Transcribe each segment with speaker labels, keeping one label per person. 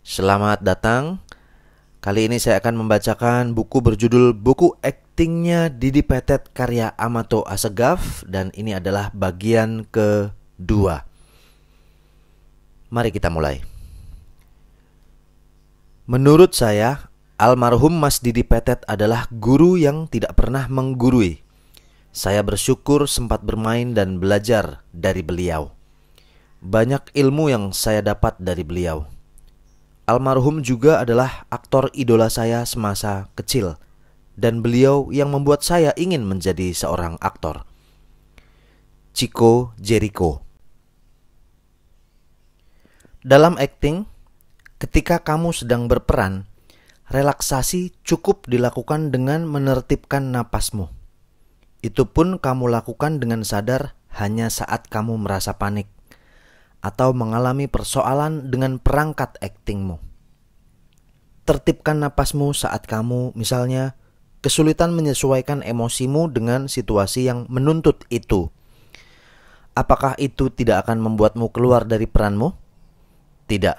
Speaker 1: Selamat datang. Kali ini saya akan membacakan buku berjudul Buku Aktingnya Didi Petet karya Amato Assegaf, dan ini adalah bagian kedua. Mari kita mulai. Menurut saya, almarhum Mas Didi Petet adalah guru yang tidak pernah menggurui. Saya bersyukur sempat bermain dan belajar dari beliau. Banyak ilmu yang saya dapat dari beliau. Almarhum juga adalah aktor idola saya semasa kecil, dan beliau yang membuat saya ingin menjadi seorang aktor. Chico Jericho. Dalam akting, ketika kamu sedang berperan, relaksasi cukup dilakukan dengan menertibkan napasmu. Itu pun kamu lakukan dengan sadar hanya saat kamu merasa panik atau mengalami persoalan dengan perangkat aktingmu. Tertibkan napasmu saat kamu, misalnya, kesulitan menyesuaikan emosimu dengan situasi yang menuntut itu. Apakah itu tidak akan membuatmu keluar dari peranmu? Tidak.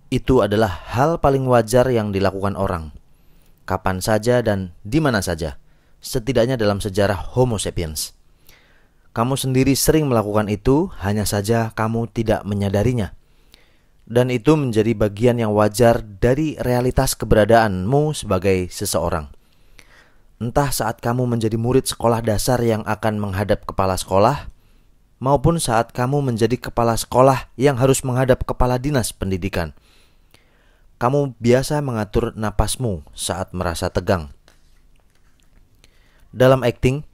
Speaker 1: Itu adalah hal paling wajar yang dilakukan orang, kapan saja dan di mana saja, setidaknya dalam sejarah Homo sapiens. Kamu sendiri sering melakukan itu, hanya saja kamu tidak menyadarinya. Dan itu menjadi bagian yang wajar dari realitas keberadaanmu sebagai seseorang. Entah saat kamu menjadi murid sekolah dasar yang akan menghadap kepala sekolah, maupun saat kamu menjadi kepala sekolah yang harus menghadap kepala dinas pendidikan. Kamu biasa mengatur napasmu saat merasa tegang. Dalam akting,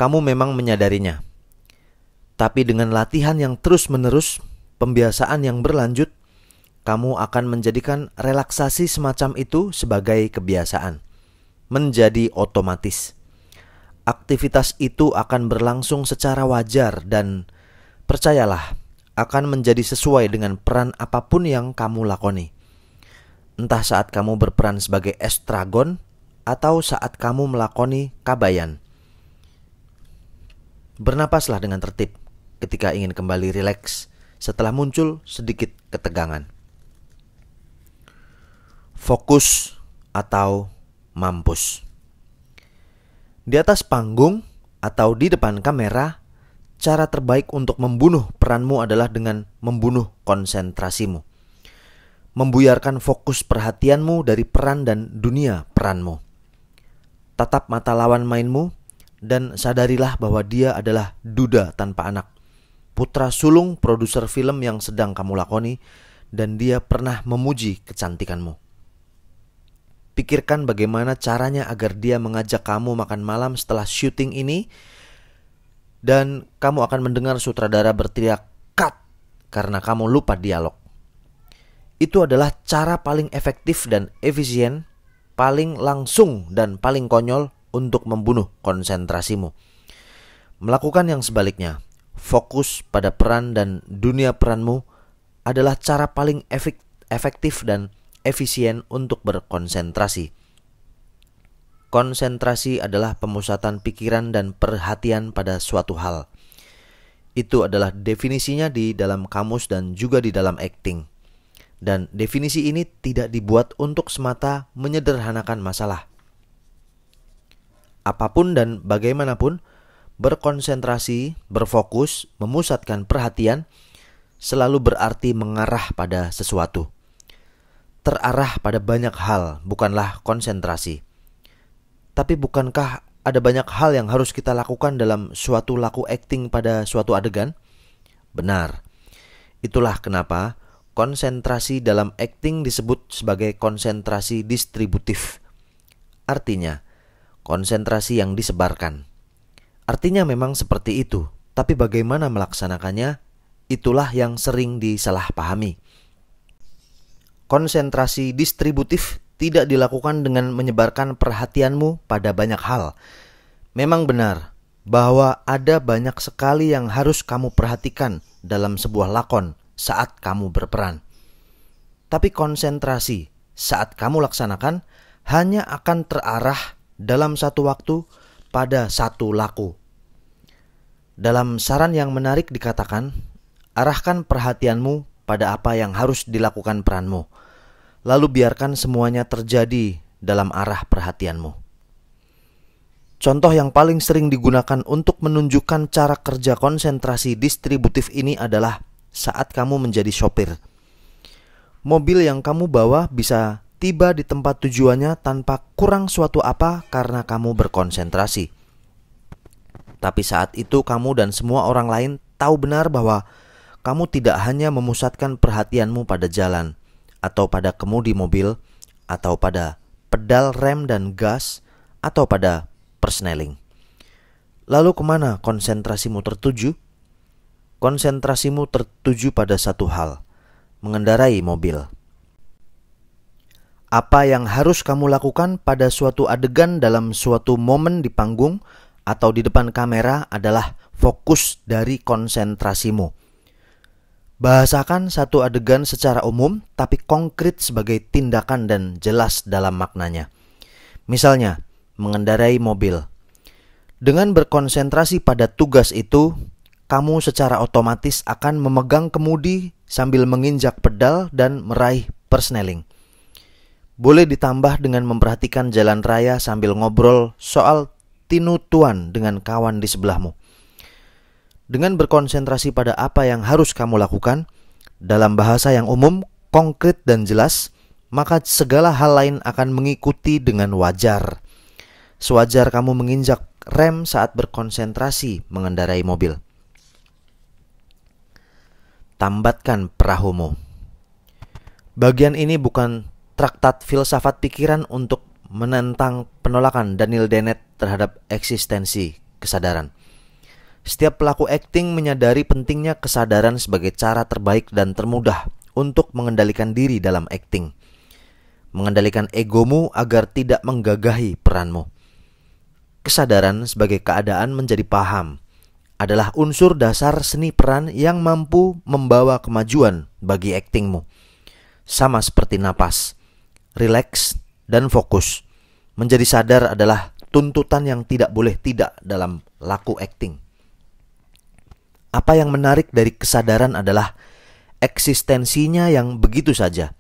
Speaker 1: kamu memang menyadarinya. Tapi dengan latihan yang terus-menerus, pembiasaan yang berlanjut, kamu akan menjadikan relaksasi semacam itu sebagai kebiasaan, menjadi otomatis. Aktivitas itu akan berlangsung secara wajar dan, percayalah, akan menjadi sesuai dengan peran apapun yang kamu lakoni. Entah saat kamu berperan sebagai estragon atau saat kamu melakoni kabayan. Bernapaslah dengan tertib ketika ingin kembali rileks setelah muncul sedikit ketegangan. Fokus atau mampus. Di atas panggung atau di depan kamera, cara terbaik untuk membunuh peranmu adalah dengan membunuh konsentrasimu. Membuyarkan fokus perhatianmu dari peran dan dunia peranmu. Tatap mata lawan mainmu dan sadarilah bahwa dia adalah duda tanpa anak, putra sulung produser film yang sedang kamu lakoni, dan dia pernah memuji kecantikanmu. Pikirkan bagaimana caranya agar dia mengajak kamu makan malam setelah syuting ini, dan kamu akan mendengar sutradara berteriak "cut" karena kamu lupa dialog. Itu adalah cara paling efektif dan efisien, paling langsung dan paling konyol untuk membunuh konsentrasimu. Melakukan yang sebaliknya, fokus pada peran dan dunia peranmu, adalah cara paling efektif dan efisien untuk berkonsentrasi. Konsentrasi adalah pemusatan pikiran dan perhatian pada suatu hal. Itu adalah definisinya di dalam kamus dan juga di dalam akting. Dan definisi ini tidak dibuat untuk semata menyederhanakan masalah. Apapun dan bagaimanapun, berkonsentrasi, berfokus, memusatkan perhatian selalu berarti mengarah pada sesuatu. Terarah pada banyak hal bukanlah konsentrasi. Tapi bukankah ada banyak hal yang harus kita lakukan dalam suatu laku akting pada suatu adegan? Benar. Itulah kenapa konsentrasi dalam akting disebut sebagai konsentrasi distributif. Artinya, konsentrasi yang disebarkan. Artinya memang seperti itu, tapi bagaimana melaksanakannya, itulah yang sering disalahpahami. Konsentrasi distributif tidak dilakukan dengan menyebarkan perhatianmu pada banyak hal. Memang benar bahwa ada banyak sekali yang harus kamu perhatikan dalam sebuah lakon saat kamu berperan. Tapi konsentrasi saat kamu laksanakan hanya akan terarah dalam satu waktu pada satu laku. Dalam saran yang menarik dikatakan, arahkan perhatianmu pada apa yang harus dilakukan peranmu, lalu biarkan semuanya terjadi dalam arah perhatianmu. Contoh yang paling sering digunakan untuk menunjukkan cara kerja konsentrasi distributif ini adalah saat kamu menjadi sopir. Mobil yang kamu bawa bisa tiba di tempat tujuannya tanpa kurang suatu apa karena kamu berkonsentrasi. Tapi saat itu kamu dan semua orang lain tahu benar bahwa kamu tidak hanya memusatkan perhatianmu pada jalan, atau pada kemudi mobil, atau pada pedal rem dan gas, atau pada persneling. Lalu kemana konsentrasimu tertuju? Konsentrasimu tertuju pada satu hal, mengendarai mobil. Apa yang harus kamu lakukan pada suatu adegan dalam suatu momen di panggung atau di depan kamera adalah fokus dari konsentrasimu. Bahasakan satu adegan secara umum tapi konkret sebagai tindakan dan jelas dalam maknanya. Misalnya, mengendarai mobil. Dengan berkonsentrasi pada tugas itu, kamu secara otomatis akan memegang kemudi sambil menginjak pedal dan meraih persneling. Boleh ditambah dengan memperhatikan jalan raya sambil ngobrol soal tinutuan dengan kawan di sebelahmu. Dengan berkonsentrasi pada apa yang harus kamu lakukan, dalam bahasa yang umum, konkret dan jelas, maka segala hal lain akan mengikuti dengan wajar. Sewajar kamu menginjak rem saat berkonsentrasi mengendarai mobil. Tambatkan perahumu. Bagian ini bukan traktat filsafat pikiran untuk menentang penolakan Daniel Dennett terhadap eksistensi kesadaran. Setiap pelaku akting menyadari pentingnya kesadaran sebagai cara terbaik dan termudah untuk mengendalikan diri dalam akting. Mengendalikan egomu agar tidak menggagahi peranmu. Kesadaran sebagai keadaan menjadi paham adalah unsur dasar seni peran yang mampu membawa kemajuan bagi aktingmu. Sama seperti napas, rileks, dan fokus. Menjadi sadar adalah tuntutan yang tidak boleh tidak dalam laku akting. Apa yang menarik dari kesadaran adalah eksistensinya yang begitu saja.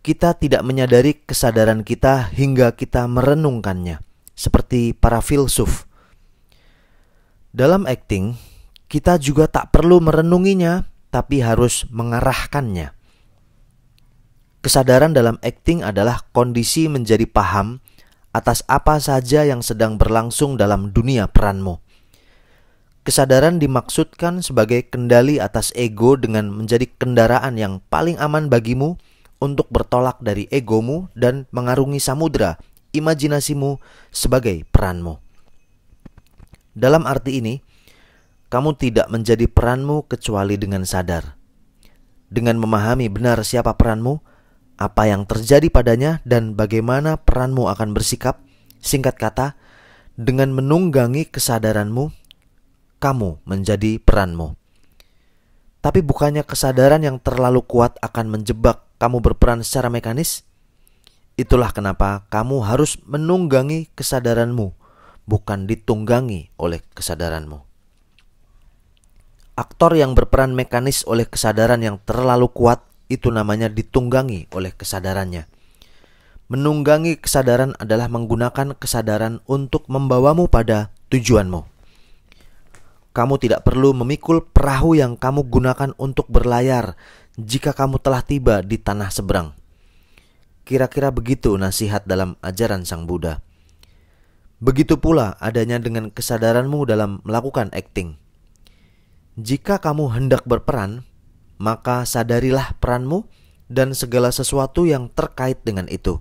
Speaker 1: Kita tidak menyadari kesadaran kita hingga kita merenungkannya, seperti para filsuf. Dalam akting, kita juga tak perlu merenunginya, tapi harus mengarahkannya. Kesadaran dalam akting adalah kondisi menjadi paham atas apa saja yang sedang berlangsung dalam dunia peranmu. Kesadaran dimaksudkan sebagai kendali atas ego dengan menjadi kendaraan yang paling aman bagimu untuk bertolak dari egomu dan mengarungi samudra imajinasimu sebagai peranmu. Dalam arti ini, kamu tidak menjadi peranmu kecuali dengan sadar. Dengan memahami benar siapa peranmu, apa yang terjadi padanya, dan bagaimana peranmu akan bersikap, singkat kata, dengan menunggangi kesadaranmu, kamu menjadi peranmu. Tapi bukannya kesadaran yang terlalu kuat akan menjebak kamu berperan secara mekanis? Itulah kenapa kamu harus menunggangi kesadaranmu, bukan ditunggangi oleh kesadaranmu. Aktor yang berperan mekanis oleh kesadaran yang terlalu kuat, itu namanya ditunggangi oleh kesadarannya. Menunggangi kesadaran adalah menggunakan kesadaran untuk membawamu pada tujuanmu. Kamu tidak perlu memikul perahu yang kamu gunakan untuk berlayar jika kamu telah tiba di tanah seberang. Kira-kira begitu nasihat dalam ajaran Sang Buddha. Begitu pula adanya dengan kesadaranmu dalam melakukan akting. Jika kamu hendak berperan, maka sadarilah peranmu dan segala sesuatu yang terkait dengan itu.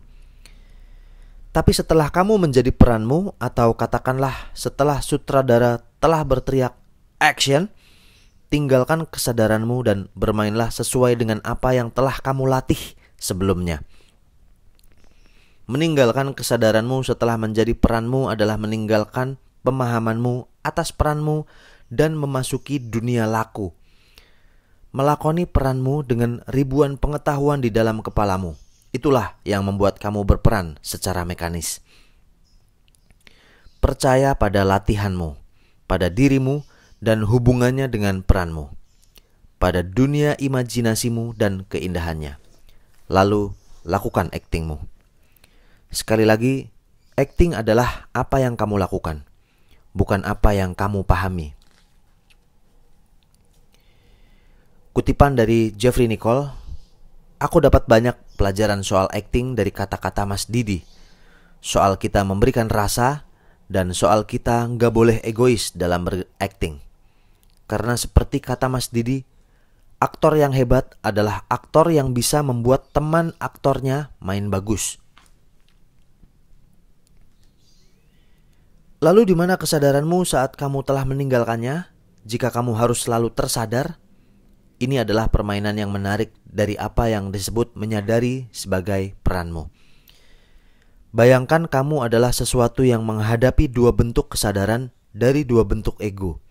Speaker 1: Tapi setelah kamu menjadi peranmu, atau katakanlah setelah sutradara telah berteriak action, tinggalkan kesadaranmu dan bermainlah sesuai dengan apa yang telah kamu latih sebelumnya. Meninggalkan kesadaranmu setelah menjadi peranmu adalah meninggalkan pemahamanmu atas peranmu dan memasuki dunia laku. Melakoni peranmu dengan ribuan pengetahuan di dalam kepalamu. Itulah yang membuat kamu berperan secara mekanis. Percaya pada latihanmu, pada dirimu dan hubungannya dengan peranmu, pada dunia imajinasimu dan keindahannya. Lalu lakukan aktingmu. Sekali lagi, akting adalah apa yang kamu lakukan, bukan apa yang kamu pahami. Kutipan dari Jeffrey Nicole, aku dapat banyak pelajaran soal akting dari kata-kata Mas Didi. Soal kita memberikan rasa dan soal kita nggak boleh egois dalam berakting. Karena seperti kata Mas Didi, aktor yang hebat adalah aktor yang bisa membuat teman aktornya main bagus. Lalu di mana kesadaranmu saat kamu telah meninggalkannya? Jika kamu harus selalu tersadar, ini adalah permainan yang menarik dari apa yang disebut menyadari sebagai peranmu. Bayangkan kamu adalah sesuatu yang menghadapi dua bentuk kesadaran dari dua bentuk ego.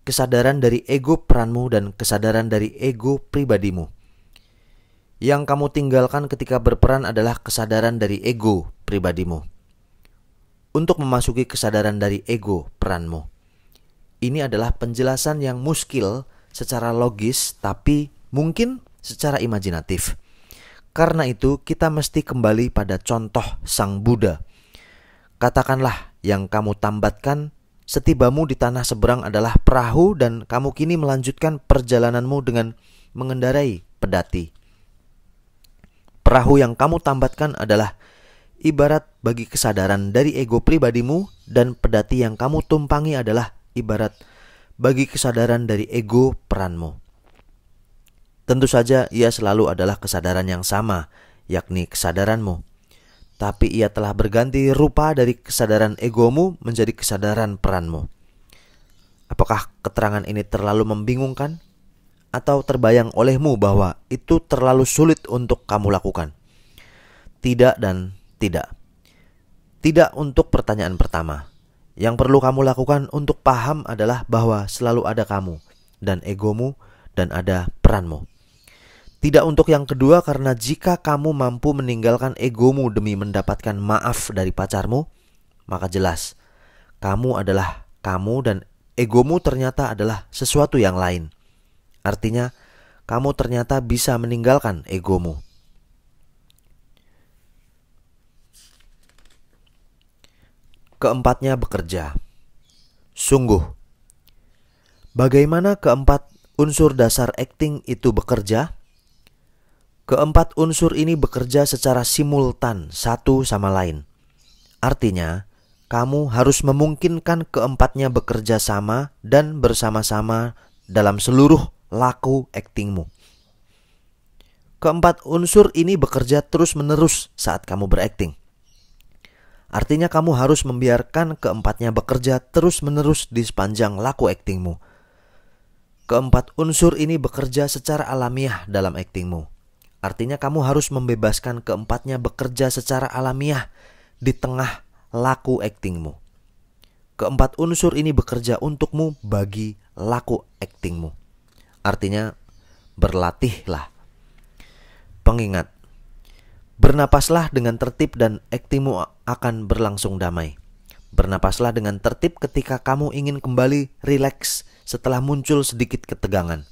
Speaker 1: Kesadaran dari ego peranmu dan kesadaran dari ego pribadimu. Yang kamu tinggalkan ketika berperan adalah kesadaran dari ego pribadimu. Untuk memasuki kesadaran dari ego peranmu. Ini adalah penjelasan yang muskil secara logis, tapi mungkin secara imajinatif. Karena itu kita mesti kembali pada contoh Sang Buddha. Katakanlah yang kamu tambatkan setibamu di tanah seberang adalah perahu dan kamu kini melanjutkan perjalananmu dengan mengendarai pedati. Perahu yang kamu tambatkan adalah ibarat bagi kesadaran dari ego pribadimu dan pedati yang kamu tumpangi adalah ibarat bagi kesadaran dari ego peranmu. Tentu saja ia selalu adalah kesadaran yang sama, yakni kesadaranmu. Tapi ia telah berganti rupa dari kesadaran egomu menjadi kesadaran peranmu. Apakah keterangan ini terlalu membingungkan? Atau terbayang olehmu bahwa itu terlalu sulit untuk kamu lakukan? Tidak dan tidak. Tidak untuk pertanyaan pertama. Yang perlu kamu lakukan untuk paham adalah bahwa selalu ada kamu dan egomu dan ada peranmu. Tidak untuk yang kedua, karena jika kamu mampu meninggalkan egomu demi mendapatkan maaf dari pacarmu, maka jelas kamu adalah kamu dan egomu ternyata adalah sesuatu yang lain. Artinya, kamu ternyata bisa meninggalkan egomu. Keempatnya bekerja. Sungguh, bagaimana keempat unsur dasar akting itu bekerja? Keempat unsur ini bekerja secara simultan satu sama lain. Artinya, kamu harus memungkinkan keempatnya bekerja sama dan bersama-sama dalam seluruh laku aktingmu. Keempat unsur ini bekerja terus-menerus saat kamu berakting. Artinya kamu harus membiarkan keempatnya bekerja terus-menerus di sepanjang laku aktingmu. Keempat unsur ini bekerja secara alamiah dalam aktingmu. Artinya kamu harus membebaskan keempatnya bekerja secara alamiah di tengah laku aktingmu. Keempat unsur ini bekerja untukmu bagi laku aktingmu. Artinya berlatihlah. Pengingat, bernapaslah dengan tertib dan aktingmu akan berlangsung damai. Bernapaslah dengan tertib ketika kamu ingin kembali rileks setelah muncul sedikit ketegangan.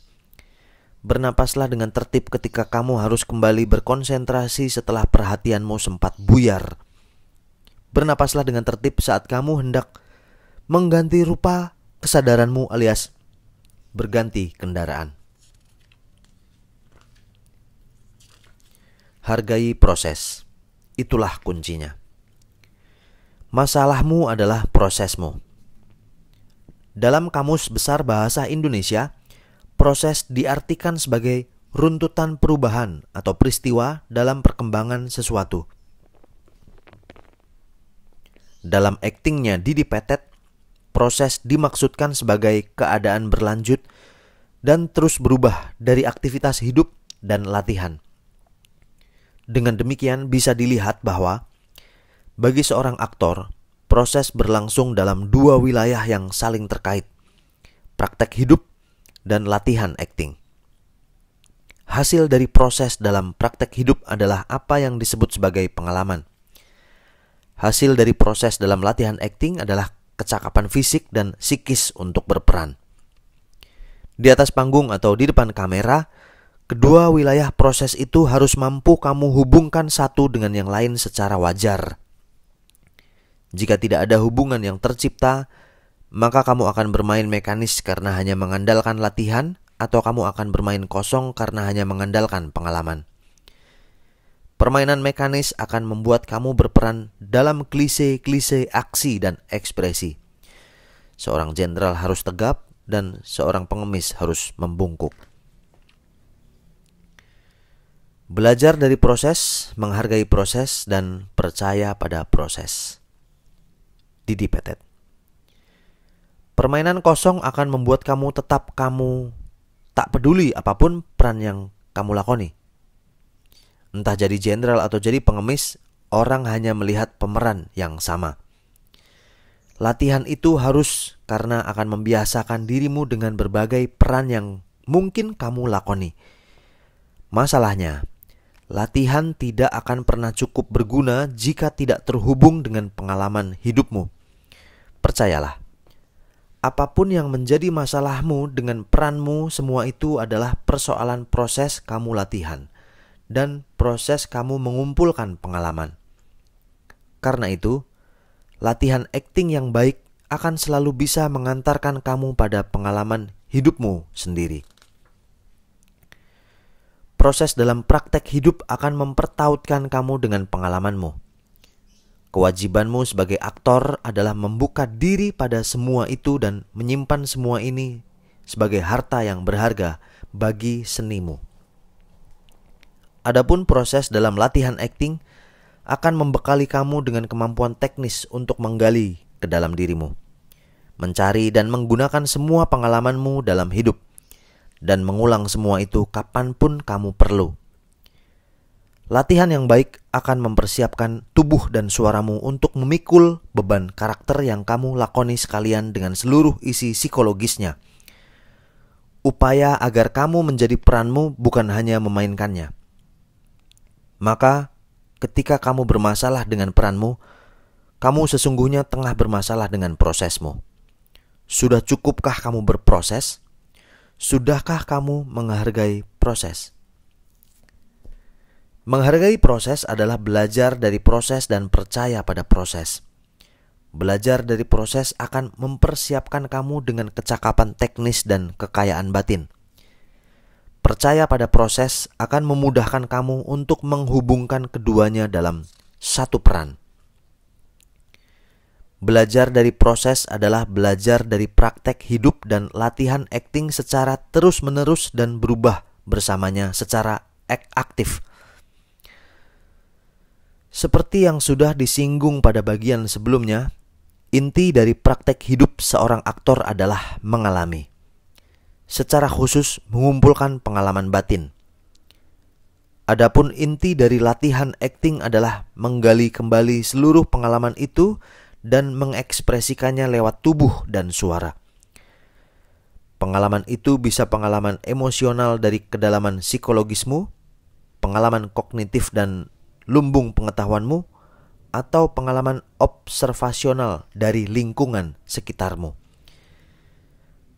Speaker 1: Bernapaslah dengan tertib ketika kamu harus kembali berkonsentrasi setelah perhatianmu sempat buyar. Bernapaslah dengan tertib saat kamu hendak mengganti rupa kesadaranmu alias berganti kendaraan. Hargai proses. Itulah kuncinya. Masalahmu adalah prosesmu. Dalam Kamus Besar Bahasa Indonesia, proses diartikan sebagai runtutan perubahan atau peristiwa dalam perkembangan sesuatu. Dalam aktingnya Didi Petet, proses dimaksudkan sebagai keadaan berlanjut dan terus berubah dari aktivitas hidup dan latihan. Dengan demikian bisa dilihat bahwa bagi seorang aktor, proses berlangsung dalam dua wilayah yang saling terkait, praktek hidup dan latihan akting. Hasil dari proses dalam praktek hidup adalah apa yang disebut sebagai pengalaman. Hasil dari proses dalam latihan akting adalah kecakapan fisik dan psikis untuk berperan. Di atas panggung atau di depan kamera, Kedua wilayah proses itu harus mampu kamu hubungkan satu dengan yang lain secara wajar. Jika tidak ada hubungan yang tercipta, maka kamu akan bermain mekanis karena hanya mengandalkan latihan, atau kamu akan bermain kosong karena hanya mengandalkan pengalaman. Permainan mekanis akan membuat kamu berperan dalam klise-klise aksi dan ekspresi. Seorang jenderal harus tegap dan seorang pengemis harus membungkuk. Belajar dari proses, menghargai proses, dan percaya pada proses. Didi Petet. Permainan kosong akan membuat kamu tetap kamu tak peduli apapun peran yang kamu lakoni. Entah jadi jenderal atau jadi pengemis, orang hanya melihat pemeran yang sama. Latihan itu harus karena akan membiasakan dirimu dengan berbagai peran yang mungkin kamu lakoni. Masalahnya, latihan tidak akan pernah cukup berguna jika tidak terhubung dengan pengalaman hidupmu. Percayalah, apapun yang menjadi masalahmu dengan peranmu, semua itu adalah persoalan proses kamu latihan dan proses kamu mengumpulkan pengalaman. Karena itu, latihan akting yang baik akan selalu bisa mengantarkan kamu pada pengalaman hidupmu sendiri. Proses dalam praktek hidup akan mempertautkan kamu dengan pengalamanmu. Kewajibanmu sebagai aktor adalah membuka diri pada semua itu dan menyimpan semua ini sebagai harta yang berharga bagi senimu. Adapun proses dalam latihan akting akan membekali kamu dengan kemampuan teknis untuk menggali ke dalam dirimu, mencari dan menggunakan semua pengalamanmu dalam hidup, dan mengulang semua itu kapanpun kamu perlu. Latihan yang baik akan mempersiapkan tubuh dan suaramu untuk memikul beban karakter yang kamu lakoni sekalian dengan seluruh isi psikologisnya. Upaya agar kamu menjadi peranmu bukan hanya memainkannya. Maka, ketika kamu bermasalah dengan peranmu, kamu sesungguhnya tengah bermasalah dengan prosesmu. Sudah cukupkah kamu berproses? Sudahkah kamu menghargai proses? Menghargai proses adalah belajar dari proses dan percaya pada proses. Belajar dari proses akan mempersiapkan kamu dengan kecakapan teknis dan kekayaan batin. Percaya pada proses akan memudahkan kamu untuk menghubungkan keduanya dalam satu peran. Belajar dari proses adalah belajar dari praktek hidup dan latihan akting secara terus-menerus dan berubah bersamanya secara aktif. Seperti yang sudah disinggung pada bagian sebelumnya, inti dari praktek hidup seorang aktor adalah mengalami, secara khusus mengumpulkan pengalaman batin. Adapun inti dari latihan akting adalah menggali kembali seluruh pengalaman itu dan mengekspresikannya lewat tubuh dan suara. Pengalaman itu bisa pengalaman emosional dari kedalaman psikologismu, pengalaman kognitif dan lumbung pengetahuanmu, atau pengalaman observasional dari lingkungan sekitarmu.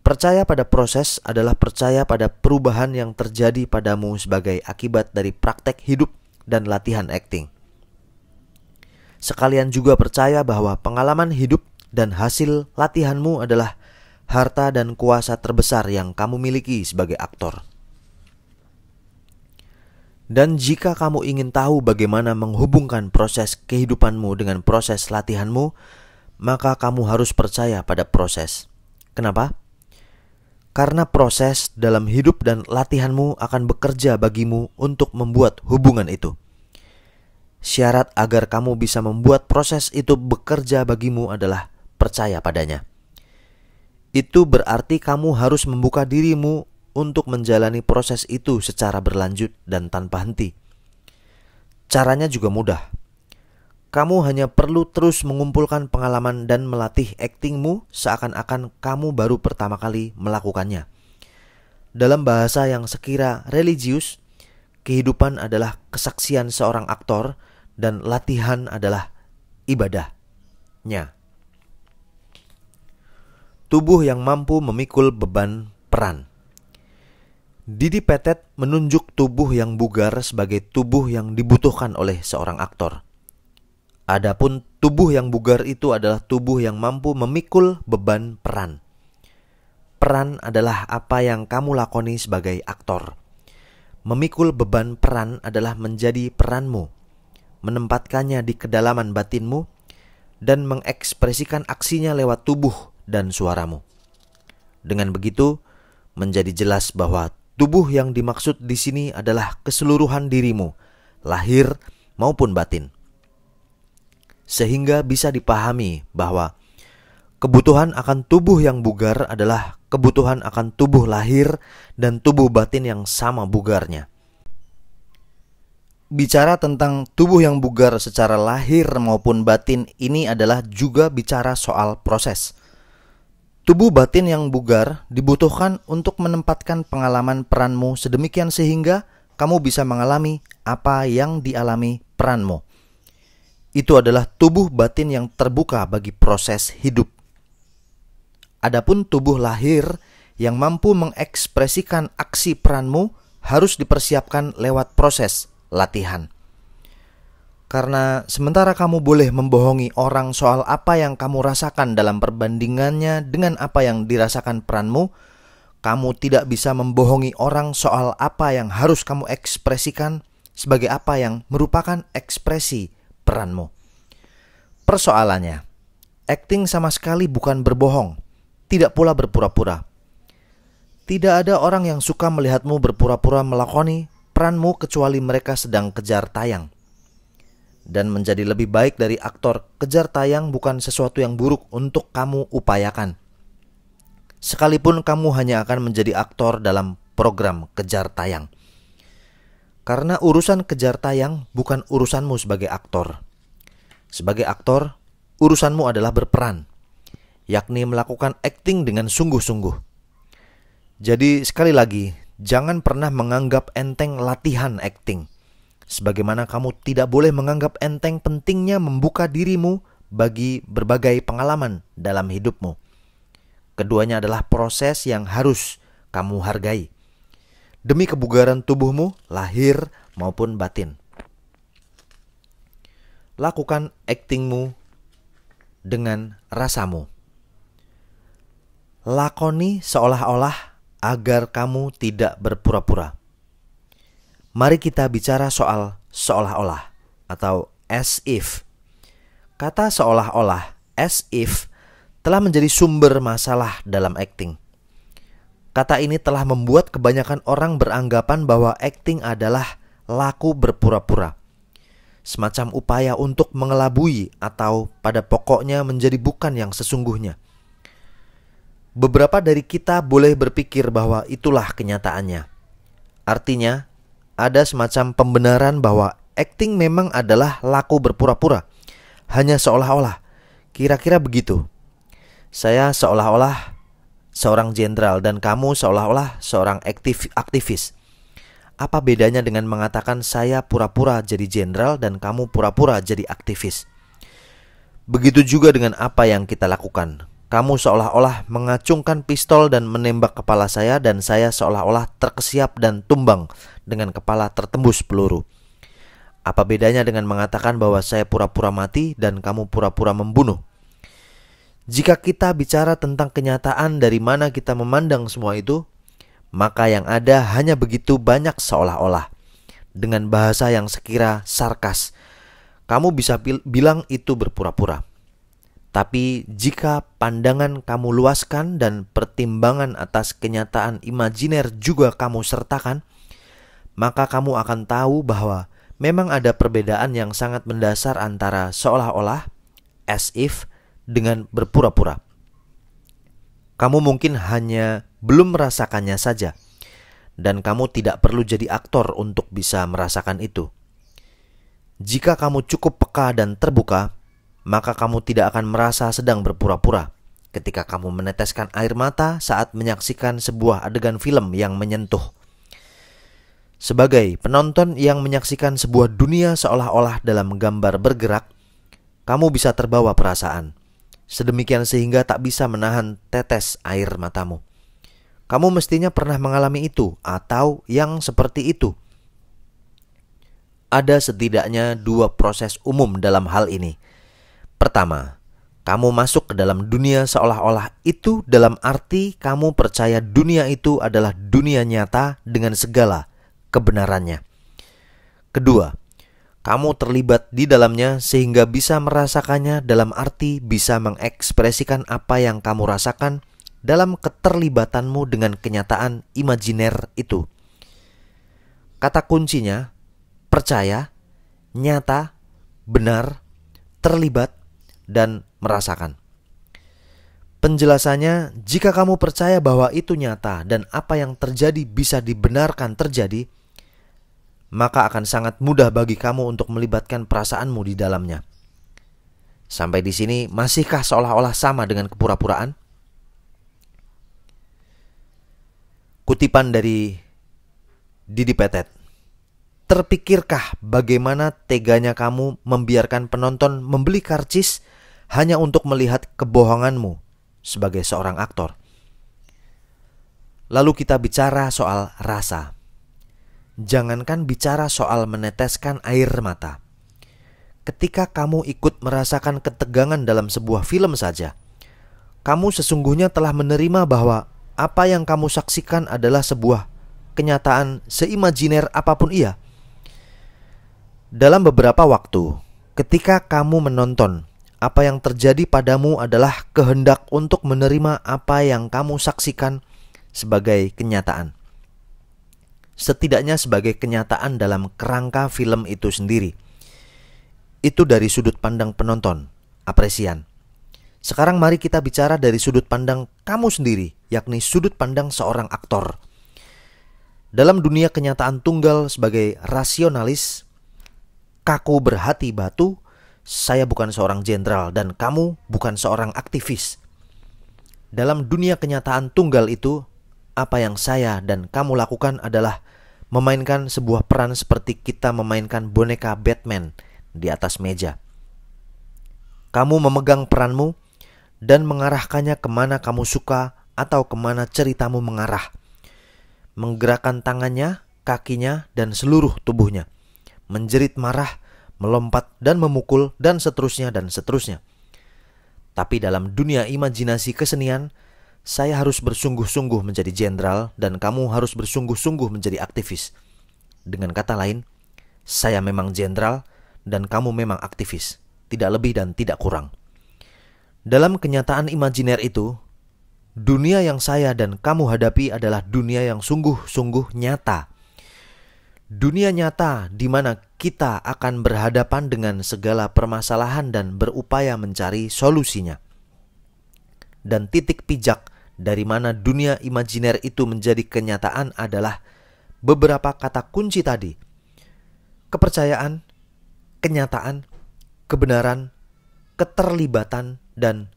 Speaker 1: Percaya pada proses adalah percaya pada perubahan yang terjadi padamu sebagai akibat dari praktek hidup dan latihan akting. Sekalian juga percaya bahwa pengalaman hidup dan hasil latihanmu adalah harta dan kuasa terbesar yang kamu miliki sebagai aktor. Dan jika kamu ingin tahu bagaimana menghubungkan proses kehidupanmu dengan proses latihanmu, maka kamu harus percaya pada proses. Kenapa? Karena proses dalam hidup dan latihanmu akan bekerja bagimu untuk membuat hubungan itu. Syarat agar kamu bisa membuat proses itu bekerja bagimu adalah percaya padanya. Itu berarti kamu harus membuka dirimu untuk menjalani proses itu secara berlanjut dan tanpa henti. Caranya juga mudah. Kamu hanya perlu terus mengumpulkan pengalaman dan melatih aktingmu seakan-akan kamu baru pertama kali melakukannya. Dalam bahasa yang sekira religius, kehidupan adalah kesaksian seorang aktor dan latihan adalah ibadahnya. Tubuh yang mampu memikul beban peran. Didi Petet menunjuk tubuh yang bugar sebagai tubuh yang dibutuhkan oleh seorang aktor. Adapun tubuh yang bugar itu adalah tubuh yang mampu memikul beban peran. Peran adalah apa yang kamu lakoni sebagai aktor. Memikul beban peran adalah menjadi peranmu, menempatkannya di kedalaman batinmu, dan mengekspresikan aksinya lewat tubuh dan suaramu. Dengan begitu, menjadi jelas bahwa tubuh yang dimaksud di sini adalah keseluruhan dirimu, lahir maupun batin. Sehingga bisa dipahami bahwa kebutuhan akan tubuh yang bugar adalah kebutuhan akan tubuh lahir dan tubuh batin yang sama bugarnya. Bicara tentang tubuh yang bugar secara lahir maupun batin ini adalah juga bicara soal proses. Tubuh batin yang bugar dibutuhkan untuk menempatkan pengalaman peranmu sedemikian sehingga kamu bisa mengalami apa yang dialami peranmu. Itu adalah tubuh batin yang terbuka bagi proses hidup. Adapun tubuh lahir yang mampu mengekspresikan aksi peranmu harus dipersiapkan lewat proses latihan. Karena sementara kamu boleh membohongi orang soal apa yang kamu rasakan dalam perbandingannya dengan apa yang dirasakan peranmu, kamu tidak bisa membohongi orang soal apa yang harus kamu ekspresikan sebagai apa yang merupakan ekspresi peranmu. Persoalannya, acting sama sekali bukan berbohong, tidak pula berpura-pura. Tidak ada orang yang suka melihatmu berpura-pura melakoni peranmu kecuali mereka sedang kejar tayang. Dan menjadi lebih baik dari aktor kejar tayang bukan sesuatu yang buruk untuk kamu upayakan. Sekalipun kamu hanya akan menjadi aktor dalam program kejar tayang. Karena urusan kejar tayang bukan urusanmu sebagai aktor. Sebagai aktor, urusanmu adalah berperan, yakni melakukan acting dengan sungguh-sungguh. Jadi sekali lagi, jangan pernah menganggap enteng latihan acting. Sebagaimana kamu tidak boleh menganggap enteng pentingnya membuka dirimu bagi berbagai pengalaman dalam hidupmu. Keduanya adalah proses yang harus kamu hargai demi kebugaran tubuhmu, lahir maupun batin. Lakukan aktingmu dengan rasamu. Lakoni seolah-olah agar kamu tidak berpura-pura. Mari kita bicara soal seolah-olah atau as if. Kata seolah-olah, as if, telah menjadi sumber masalah dalam acting. Kata ini telah membuat kebanyakan orang beranggapan bahwa acting adalah laku berpura-pura. Semacam upaya untuk mengelabui atau pada pokoknya menjadi bukan yang sesungguhnya. Beberapa dari kita boleh berpikir bahwa itulah kenyataannya. Artinya, ada semacam pembenaran bahwa acting memang adalah laku berpura-pura, hanya seolah-olah. Kira-kira begitu. Saya seolah-olah seorang jenderal dan kamu seolah-olah seorang aktivis. Apa bedanya dengan mengatakan saya pura-pura jadi jenderal dan kamu pura-pura jadi aktivis? Begitu juga dengan apa yang kita lakukan. Kamu seolah-olah mengacungkan pistol dan menembak kepala saya dan saya seolah-olah terkesiap dan tumbang dengan kepala tertembus peluru. Apa bedanya dengan mengatakan bahwa saya pura-pura mati dan kamu pura-pura membunuh? Jika kita bicara tentang kenyataan dari mana kita memandang semua itu, maka yang ada hanya begitu banyak seolah-olah. Dengan bahasa yang sekira sarkas, kamu bisa bilang itu berpura-pura. Tapi jika pandangan kamu luaskan dan pertimbangan atas kenyataan imajiner juga kamu sertakan, maka kamu akan tahu bahwa memang ada perbedaan yang sangat mendasar antara seolah-olah, as if, dengan berpura-pura. Kamu mungkin hanya belum merasakannya saja, dan kamu tidak perlu jadi aktor untuk bisa merasakan itu. Jika kamu cukup peka dan terbuka, maka kamu tidak akan merasa sedang berpura-pura ketika kamu meneteskan air mata saat menyaksikan sebuah adegan film yang menyentuh. Sebagai penonton yang menyaksikan sebuah dunia seolah-olah dalam gambar bergerak, kamu bisa terbawa perasaan, sedemikian sehingga tak bisa menahan tetes air matamu. Kamu mestinya pernah mengalami itu atau yang seperti itu. Ada setidaknya 2 proses umum dalam hal ini. Pertama, kamu masuk ke dalam dunia seolah-olah itu dalam arti kamu percaya dunia itu adalah dunia nyata dengan segala kebenarannya. Kedua, kamu terlibat di dalamnya sehingga bisa merasakannya dalam arti bisa mengekspresikan apa yang kamu rasakan dalam keterlibatanmu dengan kenyataan imajiner itu. Kata kuncinya, percaya, nyata, benar, terlibat, dan merasakan. Penjelasannya, jika kamu percaya bahwa itu nyata dan apa yang terjadi bisa dibenarkan terjadi, maka akan sangat mudah bagi kamu untuk melibatkan perasaanmu di dalamnya. Sampai di sini, masihkah seolah-olah sama dengan kepura-puraan? Kutipan dari Didi Petet. Terpikirkah bagaimana teganya kamu membiarkan penonton membeli karcis hanya untuk melihat kebohonganmu sebagai seorang aktor? Lalu kita bicara soal rasa. Jangankan bicara soal meneteskan air mata. Ketika kamu ikut merasakan ketegangan dalam sebuah film saja, kamu sesungguhnya telah menerima bahwa apa yang kamu saksikan adalah sebuah kenyataan seimajiner apapun ia. Dalam beberapa waktu, ketika kamu menonton, apa yang terjadi padamu adalah kehendak untuk menerima apa yang kamu saksikan sebagai kenyataan. Setidaknya sebagai kenyataan dalam kerangka film itu sendiri. Itu dari sudut pandang penonton, apresian. Sekarang mari kita bicara dari sudut pandang kamu sendiri, yakni sudut pandang seorang aktor. Dalam dunia kenyataan tunggal sebagai rasionalis, kaku berhati batu, saya bukan seorang jenderal dan kamu bukan seorang aktivis. Dalam dunia kenyataan tunggal itu, apa yang saya dan kamu lakukan adalah memainkan sebuah peran seperti kita memainkan boneka Batman di atas meja. Kamu memegang peranmu dan mengarahkannya kemana kamu suka atau kemana ceritamu mengarah. Menggerakkan tangannya, kakinya, dan seluruh tubuhnya. Menjerit marah, melompat dan memukul, dan seterusnya dan seterusnya. Tapi dalam dunia imajinasi kesenian, saya harus bersungguh-sungguh menjadi jenderal dan kamu harus bersungguh-sungguh menjadi aktivis. Dengan kata lain, saya memang jenderal dan kamu memang aktivis. Tidak lebih dan tidak kurang. Dalam kenyataan imajiner itu, dunia yang saya dan kamu hadapi adalah dunia yang sungguh-sungguh nyata. Dunia nyata di mana kita akan berhadapan dengan segala permasalahan dan berupaya mencari solusinya. Dan titik pijak dari mana dunia imajiner itu menjadi kenyataan adalah beberapa kata kunci tadi. Kepercayaan, kenyataan, kebenaran, keterlibatan, dan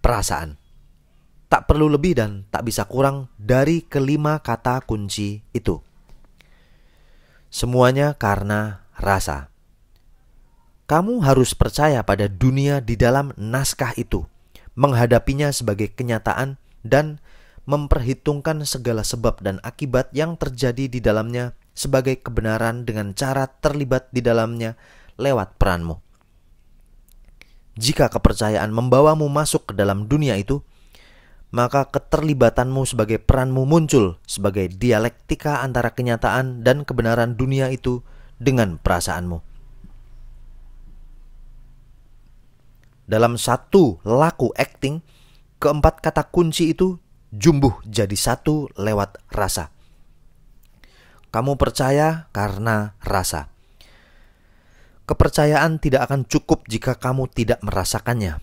Speaker 1: perasaan. Tak perlu lebih dan tak bisa kurang dari kelima kata kunci itu. Semuanya karena rasa. Kamu harus percaya pada dunia di dalam naskah itu, menghadapinya sebagai kenyataan dan memperhitungkan segala sebab dan akibat yang terjadi di dalamnya sebagai kebenaran dengan cara terlibat di dalamnya lewat peranmu. Jika kepercayaan membawamu masuk ke dalam dunia itu, maka keterlibatanmu sebagai peranmu muncul sebagai dialektika antara kenyataan dan kebenaran dunia itu dengan perasaanmu. Dalam satu laku acting, keempat kata kunci itu jumbuh jadi satu lewat rasa. Kamu percaya karena rasa. Kepercayaan tidak akan cukup jika kamu tidak merasakannya.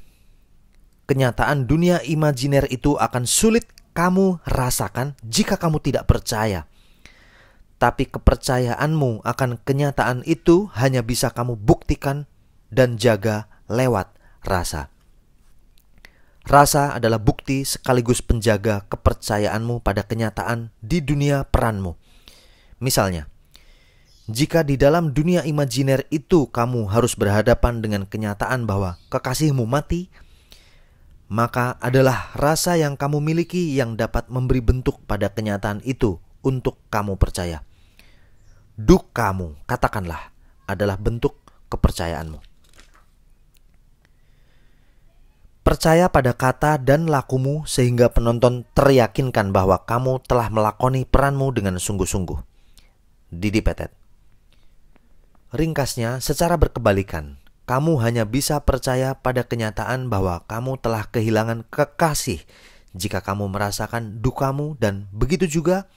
Speaker 1: Kenyataan dunia imajiner itu akan sulit kamu rasakan jika kamu tidak percaya. Tapi kepercayaanmu akan kenyataan itu hanya bisa kamu buktikan dan jaga lewat rasa. Rasa adalah bukti sekaligus penjaga kepercayaanmu pada kenyataan di dunia peranmu. Misalnya, jika di dalam dunia imajiner itu kamu harus berhadapan dengan kenyataan bahwa kekasihmu mati, maka adalah rasa yang kamu miliki yang dapat memberi bentuk pada kenyataan itu untuk kamu percaya. Dukamu, katakanlah, adalah bentuk kepercayaanmu. Percaya pada kata dan lakumu sehingga penonton teryakinkan bahwa kamu telah melakoni peranmu dengan sungguh-sungguh. Didi Petet. Ringkasnya, secara berkebalikan, kamu hanya bisa percaya pada kenyataan bahwa kamu telah kehilangan kekasih jika kamu merasakan dukamu, dan begitu juga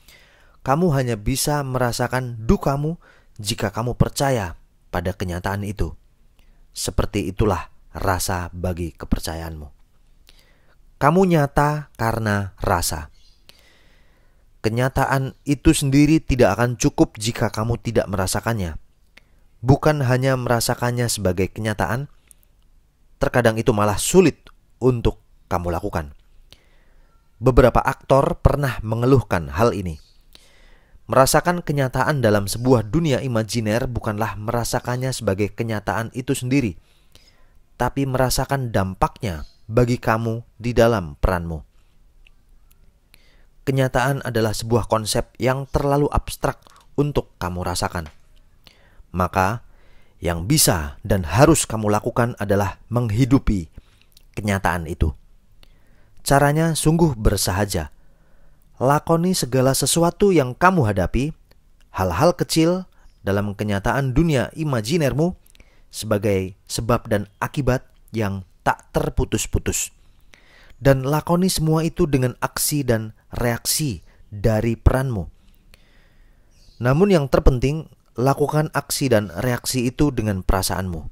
Speaker 1: kamu hanya bisa merasakan dukamu jika kamu percaya pada kenyataan itu. Seperti itulah rasa bagi kepercayaanmu. Kamu nyata karena rasa. Kenyataan itu sendiri tidak akan cukup jika kamu tidak merasakannya. Bukan hanya merasakannya sebagai kenyataan, terkadang itu malah sulit untuk kamu lakukan. Beberapa aktor pernah mengeluhkan hal ini. Merasakan kenyataan dalam sebuah dunia imajiner bukanlah merasakannya sebagai kenyataan itu sendiri, tapi merasakan dampaknya bagi kamu di dalam peranmu. Kenyataan adalah sebuah konsep yang terlalu abstrak untuk kamu rasakan. Maka, yang bisa dan harus kamu lakukan adalah menghidupi kenyataan itu. Caranya sungguh bersahaja. Lakoni segala sesuatu yang kamu hadapi, hal-hal kecil dalam kenyataan dunia imajinermu, sebagai sebab dan akibat yang tak terputus-putus. Dan lakoni semua itu dengan aksi dan reaksi dari peranmu. Namun yang terpenting, lakukan aksi dan reaksi itu dengan perasaanmu.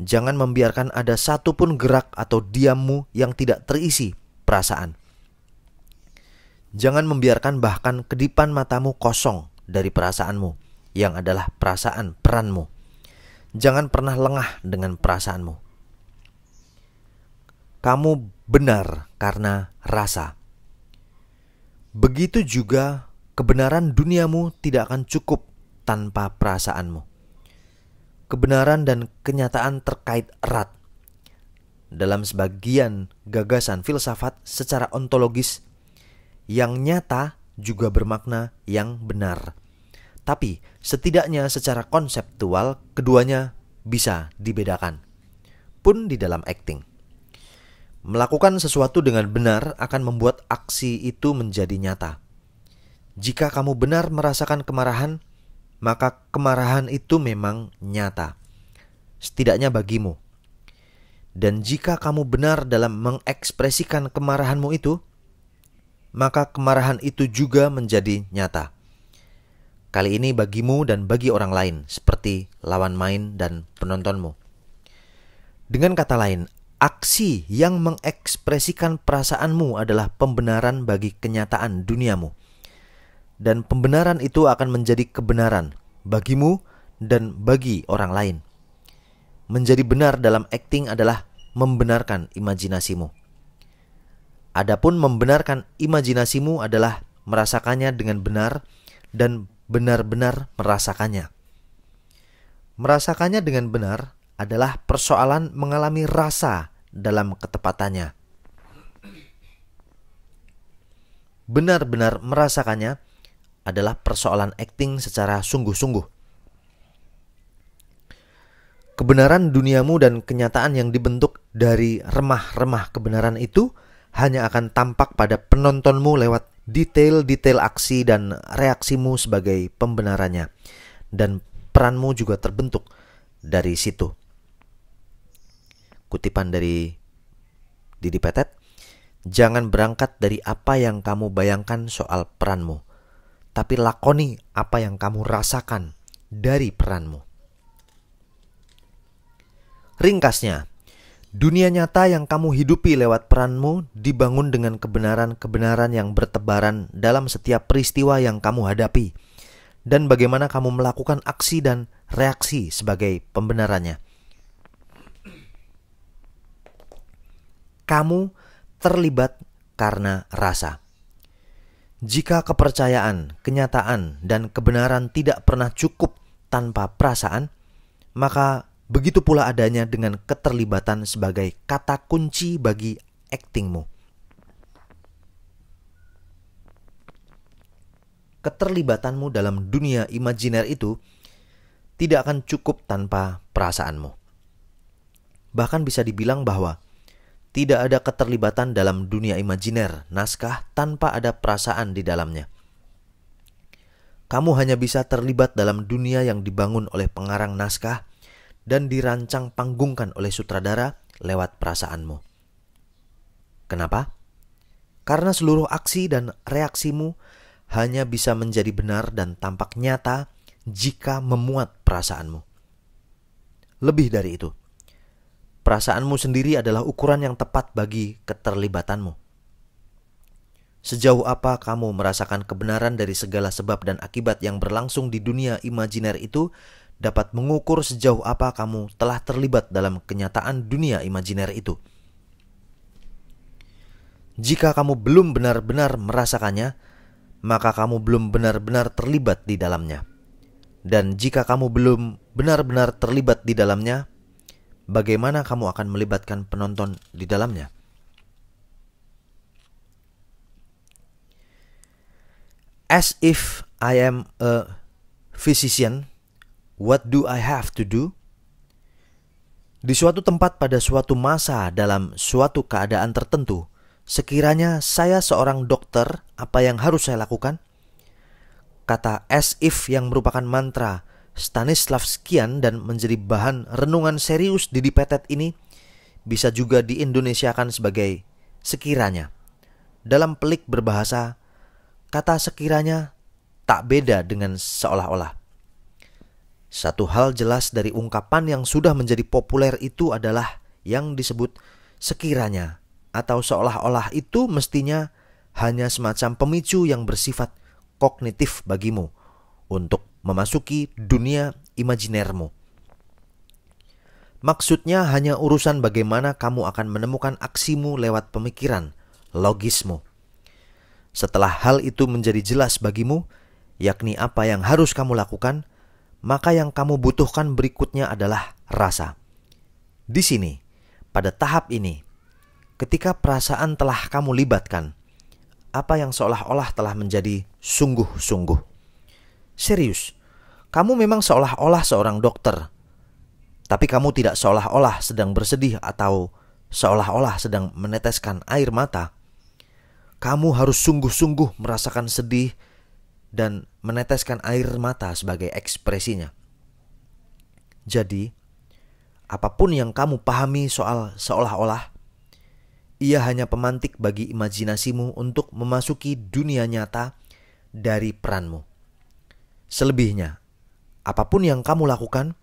Speaker 1: Jangan membiarkan ada satupun gerak atau diammu yang tidak terisi perasaan. Jangan membiarkan bahkan kedipan matamu kosong dari perasaanmu, yang adalah perasaan peranmu. Jangan pernah lengah dengan perasaanmu. Kamu benar karena rasa. Begitu juga kebenaran duniamu tidak akan cukup tanpa perasaanmu. Kebenaran dan kenyataan terkait erat. Dalam sebagian gagasan filsafat secara ontologis, yang nyata juga bermakna yang benar. Tapi setidaknya secara konseptual keduanya bisa dibedakan. Pun di dalam acting. Melakukan sesuatu dengan benar akan membuat aksi itu menjadi nyata. Jika kamu benar merasakan kemarahan, maka kemarahan itu memang nyata, setidaknya bagimu. Dan jika kamu benar dalam mengekspresikan kemarahanmu itu, maka kemarahan itu juga menjadi nyata. Kali ini bagimu dan bagi orang lain, seperti lawan main dan penontonmu. Dengan kata lain, aksi yang mengekspresikan perasaanmu adalah pembenaran bagi kenyataan duniamu. Dan pembenaran itu akan menjadi kebenaran bagimu dan bagi orang lain. Menjadi benar dalam acting adalah membenarkan imajinasimu. Adapun membenarkan imajinasimu adalah merasakannya dengan benar dan benar-benar merasakannya. Merasakannya dengan benar adalah persoalan mengalami rasa dalam ketepatannya. Benar-benar merasakannya adalah persoalan acting secara sungguh-sungguh. Kebenaran duniamu dan kenyataan yang dibentuk dari remah-remah kebenaran itu hanya akan tampak pada penontonmu lewat detail-detail aksi dan reaksimu sebagai pembenarannya. Dan peranmu juga terbentuk dari situ. Kutipan dari Didi Petet, jangan berangkat dari apa yang kamu bayangkan soal peranmu, tapi lakoni apa yang kamu rasakan dari peranmu. Ringkasnya, dunia nyata yang kamu hidupi lewat peranmu dibangun dengan kebenaran-kebenaran yang bertebaran dalam setiap peristiwa yang kamu hadapi, dan bagaimana kamu melakukan aksi dan reaksi sebagai pembenarannya. Kamu terlibat karena rasa. Jika kepercayaan, kenyataan, dan kebenaran tidak pernah cukup tanpa perasaan, maka begitu pula adanya dengan keterlibatan sebagai kata kunci bagi aktingmu. Keterlibatanmu dalam dunia imajiner itu tidak akan cukup tanpa perasaanmu. Bahkan bisa dibilang bahwa tidak ada keterlibatan dalam dunia imajiner naskah tanpa ada perasaan di dalamnya. Kamu hanya bisa terlibat dalam dunia yang dibangun oleh pengarang naskah dan dirancang panggungkan oleh sutradara lewat perasaanmu. Kenapa? Karena seluruh aksi dan reaksimu hanya bisa menjadi benar dan tampak nyata jika memuat perasaanmu. Lebih dari itu, perasaanmu sendiri adalah ukuran yang tepat bagi keterlibatanmu. Sejauh apa kamu merasakan kebenaran dari segala sebab dan akibat yang berlangsung di dunia imajiner itu dapat mengukur sejauh apa kamu telah terlibat dalam kenyataan dunia imajiner itu. Jika kamu belum benar-benar merasakannya, maka kamu belum benar-benar terlibat di dalamnya. Dan jika kamu belum benar-benar terlibat di dalamnya, bagaimana kamu akan melibatkan penonton di dalamnya? As if I am a physician, what do I have to do? Di suatu tempat pada suatu masa dalam suatu keadaan tertentu, sekiranya saya seorang dokter, apa yang harus saya lakukan? Kata as if yang merupakan mantra Stanislavskian dan menjadi bahan renungan serius di Dipetet ini bisa juga diindonesiakan sebagai sekiranya. Dalam pelik berbahasa, kata sekiranya tak beda dengan seolah-olah. Satu hal jelas dari ungkapan yang sudah menjadi populer itu adalah yang disebut sekiranya atau seolah-olah itu mestinya hanya semacam pemicu yang bersifat kognitif bagimu untuk memasuki dunia imajinermu. Maksudnya hanya urusan bagaimana kamu akan menemukan aksimu lewat pemikiran, logismu. Setelah hal itu menjadi jelas bagimu, yakni apa yang harus kamu lakukan, maka yang kamu butuhkan berikutnya adalah rasa. Di sini, pada tahap ini, ketika perasaan telah kamu libatkan, apa yang seolah-olah telah menjadi sungguh-sungguh. Serius, kamu memang seolah-olah seorang dokter, tapi kamu tidak seolah-olah sedang bersedih atau seolah-olah sedang meneteskan air mata. Kamu harus sungguh-sungguh merasakan sedih dan meneteskan air mata sebagai ekspresinya. Jadi, apapun yang kamu pahami soal seolah-olah, ia hanya pemantik bagi imajinasimu untuk memasuki dunia nyata dari peranmu. Selebihnya, apapun yang kamu lakukan,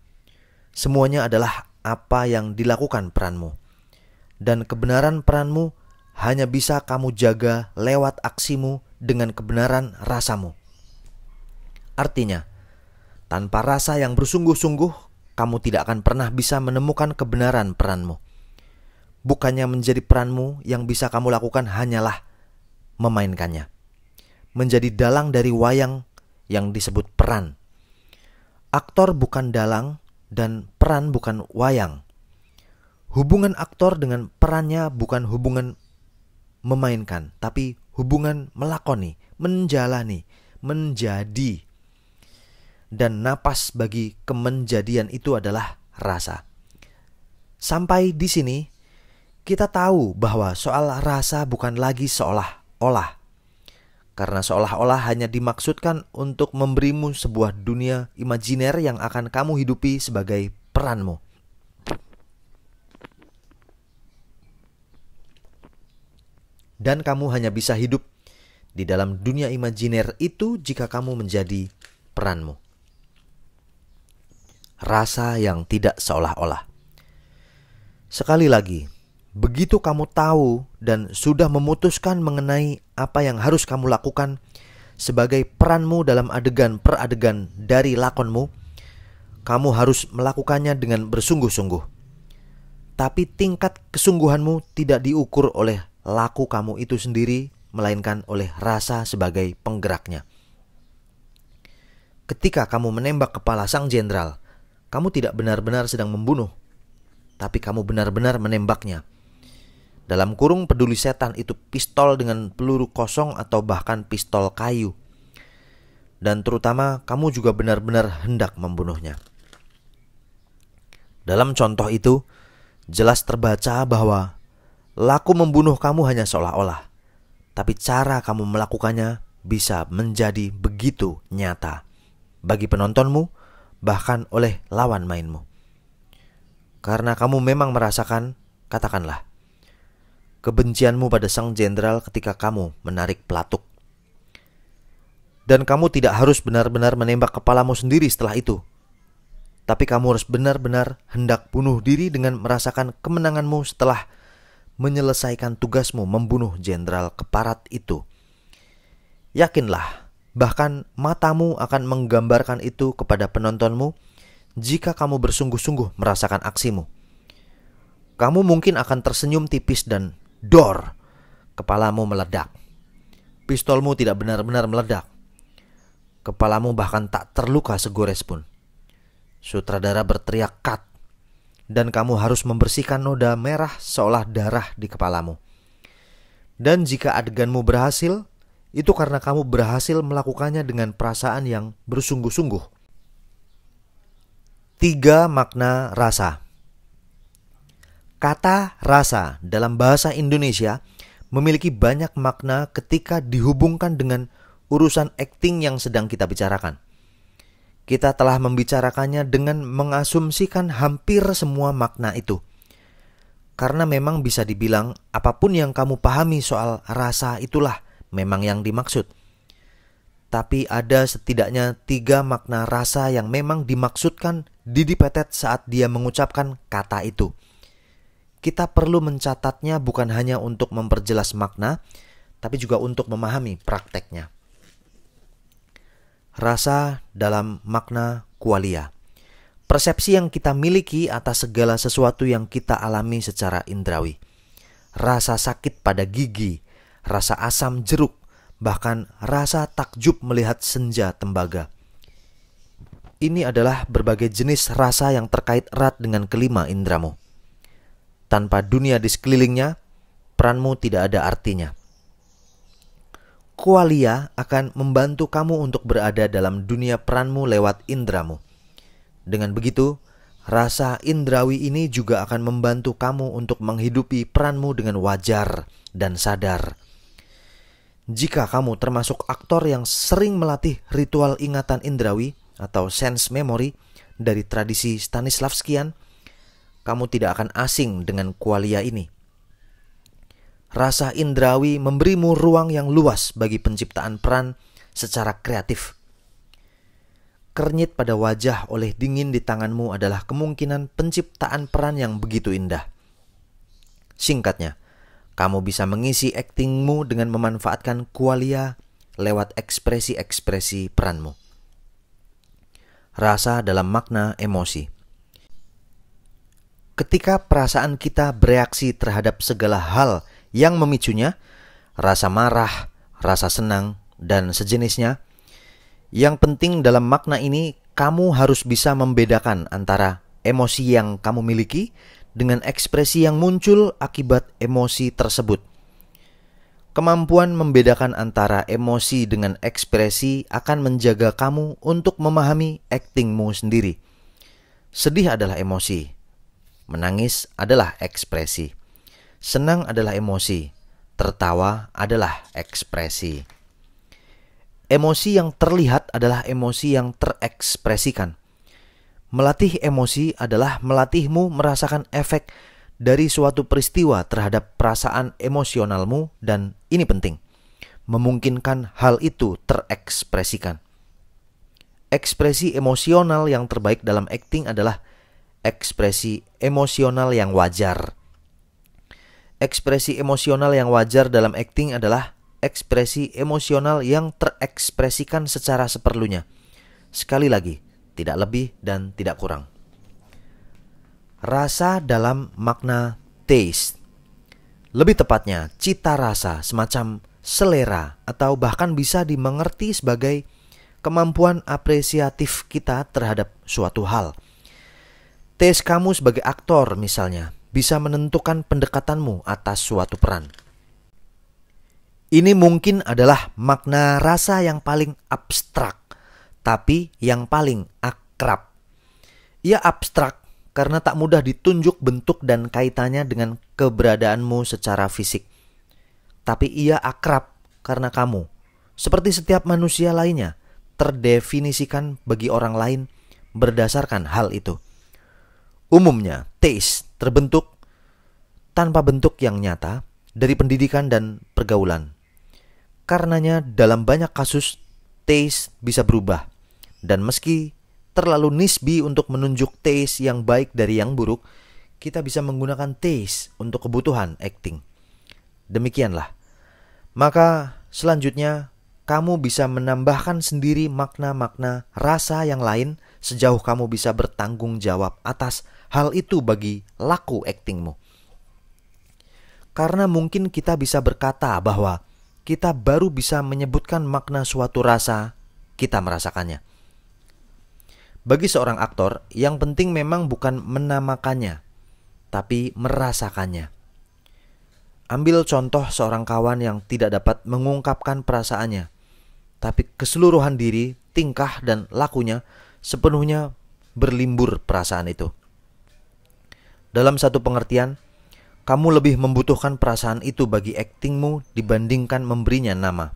Speaker 1: semuanya adalah apa yang dilakukan peranmu. Dan kebenaran peranmu hanya bisa kamu jaga lewat aksimu dengan kebenaran rasamu. Artinya, tanpa rasa yang bersungguh-sungguh, kamu tidak akan pernah bisa menemukan kebenaran peranmu. Bukannya menjadi peranmu, yang bisa kamu lakukan hanyalah memainkannya. Menjadi dalang dari wayang yang disebut peran. Aktor bukan dalang dan peran bukan wayang. Hubungan aktor dengan perannya bukan hubungan memainkan, tapi hubungan melakoni, menjalani, menjadi. Dan napas bagi kemenjadian itu adalah rasa. Sampai di sini, kita tahu bahwa soal rasa bukan lagi seolah-olah. Karena seolah-olah hanya dimaksudkan untuk memberimu sebuah dunia imajiner yang akan kamu hidupi sebagai peranmu. Dan kamu hanya bisa hidup di dalam dunia imajiner itu jika kamu menjadi peranmu. Rasa yang tidak seolah-olah. Sekali lagi, begitu kamu tahu dan sudah memutuskan mengenai apa yang harus kamu lakukan sebagai peranmu dalam adegan per adegan dari lakonmu, kamu harus melakukannya dengan bersungguh-sungguh. Tapi tingkat kesungguhanmu tidak diukur oleh laku kamu itu sendiri, melainkan oleh rasa sebagai penggeraknya. Ketika kamu menembak kepala sang jenderal, kamu tidak benar-benar sedang membunuh, tapi kamu benar-benar menembaknya. dalam kurung peduli setan itu pistol dengan peluru kosong atau bahkan pistol kayu. Dan terutama kamu juga benar-benar hendak membunuhnya. Dalam contoh itu, jelas terbaca bahwa laku membunuh kamu hanya seolah-olah, tapi cara kamu melakukannya bisa menjadi begitu nyata bagi penontonmu, bahkan oleh lawan mainmu. Karena kamu memang merasakan, katakanlah, kebencianmu pada sang jenderal ketika kamu menarik pelatuk. Dan kamu tidak harus benar-benar menembak kepalamu sendiri setelah itu. Tapi kamu harus benar-benar hendak bunuh diri dengan merasakan kemenanganmu setelah menyelesaikan tugasmu membunuh jenderal keparat itu. Yakinlah, bahkan matamu akan menggambarkan itu kepada penontonmu jika kamu bersungguh-sungguh merasakan aksimu. Kamu mungkin akan tersenyum tipis dan dor, kepalamu meledak. Pistolmu tidak benar-benar meledak. Kepalamu bahkan tak terluka segores pun. Sutradara berteriak cut, dan kamu harus membersihkan noda merah seolah darah di kepalamu. Dan jika adeganmu berhasil, itu karena kamu berhasil melakukannya dengan perasaan yang bersungguh-sungguh. 3 makna rasa. Kata rasa dalam bahasa Indonesia memiliki banyak makna ketika dihubungkan dengan urusan akting yang sedang kita bicarakan. Kita telah membicarakannya dengan mengasumsikan hampir semua makna itu. Karena memang bisa dibilang apapun yang kamu pahami soal rasa itulah memang yang dimaksud. Tapi ada setidaknya 3 makna rasa yang memang dimaksudkan Didi Petet saat dia mengucapkan kata itu. Kita perlu mencatatnya bukan hanya untuk memperjelas makna, tapi juga untuk memahami prakteknya. Rasa dalam makna qualia. Persepsi yang kita miliki atas segala sesuatu yang kita alami secara indrawi. Rasa sakit pada gigi, rasa asam jeruk, bahkan rasa takjub melihat senja tembaga. Ini adalah berbagai jenis rasa yang terkait erat dengan kelima indramu. Tanpa dunia di sekelilingnya, peranmu tidak ada artinya. Qualia akan membantu kamu untuk berada dalam dunia peranmu lewat indramu. Dengan begitu, rasa indrawi ini juga akan membantu kamu untuk menghidupi peranmu dengan wajar dan sadar. Jika kamu termasuk aktor yang sering melatih ritual ingatan indrawi atau sense memory dari tradisi Stanislavskian, kamu tidak akan asing dengan qualia ini. Rasa indrawi memberimu ruang yang luas bagi penciptaan peran secara kreatif. Kernyit pada wajah oleh dingin di tanganmu adalah kemungkinan penciptaan peran yang begitu indah. Singkatnya, kamu bisa mengisi aktingmu dengan memanfaatkan qualia lewat ekspresi-ekspresi peranmu. Rasa dalam makna emosi. Ketika perasaan kita bereaksi terhadap segala hal yang memicunya, rasa marah, rasa senang, dan sejenisnya, yang penting dalam makna ini, kamu harus bisa membedakan antara emosi yang kamu miliki dengan ekspresi yang muncul akibat emosi tersebut. Kemampuan membedakan antara emosi dengan ekspresi akan menjaga kamu untuk memahami aktingmu sendiri. Sedih adalah emosi, menangis adalah ekspresi. Senang adalah emosi, tertawa adalah ekspresi. Emosi yang terlihat adalah emosi yang terekspresikan. Melatih emosi adalah melatihmu merasakan efek dari suatu peristiwa terhadap perasaan emosionalmu, dan ini penting, memungkinkan hal itu terekspresikan. Ekspresi emosional yang terbaik dalam akting adalah ekspresi emosional yang wajar. Ekspresi emosional yang wajar dalam akting adalah ekspresi emosional yang terekspresikan secara seperlunya. Sekali lagi, tidak lebih dan tidak kurang. Rasa dalam makna taste. Lebih tepatnya, cita rasa semacam selera atau bahkan bisa dimengerti sebagai kemampuan apresiatif kita terhadap suatu hal. Taste kamu sebagai aktor misalnya bisa menentukan pendekatanmu atas suatu peran. Ini mungkin adalah makna rasa yang paling abstrak, tapi yang paling akrab. Ia abstrak karena tak mudah ditunjuk bentuk dan kaitannya dengan keberadaanmu secara fisik. Tapi ia akrab karena kamu, seperti setiap manusia lainnya, terdefinisikan bagi orang lain berdasarkan hal itu. Umumnya, taste terbentuk tanpa bentuk yang nyata dari pendidikan dan pergaulan. Karenanya dalam banyak kasus, taste bisa berubah. Dan meski terlalu nisbi untuk menunjuk taste yang baik dari yang buruk, kita bisa menggunakan taste untuk kebutuhan acting. Demikianlah. Maka selanjutnya, kamu bisa menambahkan sendiri makna-makna rasa yang lain sejauh kamu bisa bertanggung jawab atas hal itu bagi laku aktingmu. Karena mungkin kita bisa berkata bahwa kita baru bisa menyebutkan makna suatu rasa, kita merasakannya. Bagi seorang aktor, yang penting memang bukan menamakannya, tapi merasakannya. Ambil contoh seorang kawan yang tidak dapat mengungkapkan perasaannya, tapi keseluruhan diri, tingkah, dan lakunya sepenuhnya berlimbur perasaan itu. Dalam satu pengertian, kamu lebih membutuhkan perasaan itu bagi aktingmu dibandingkan memberinya nama.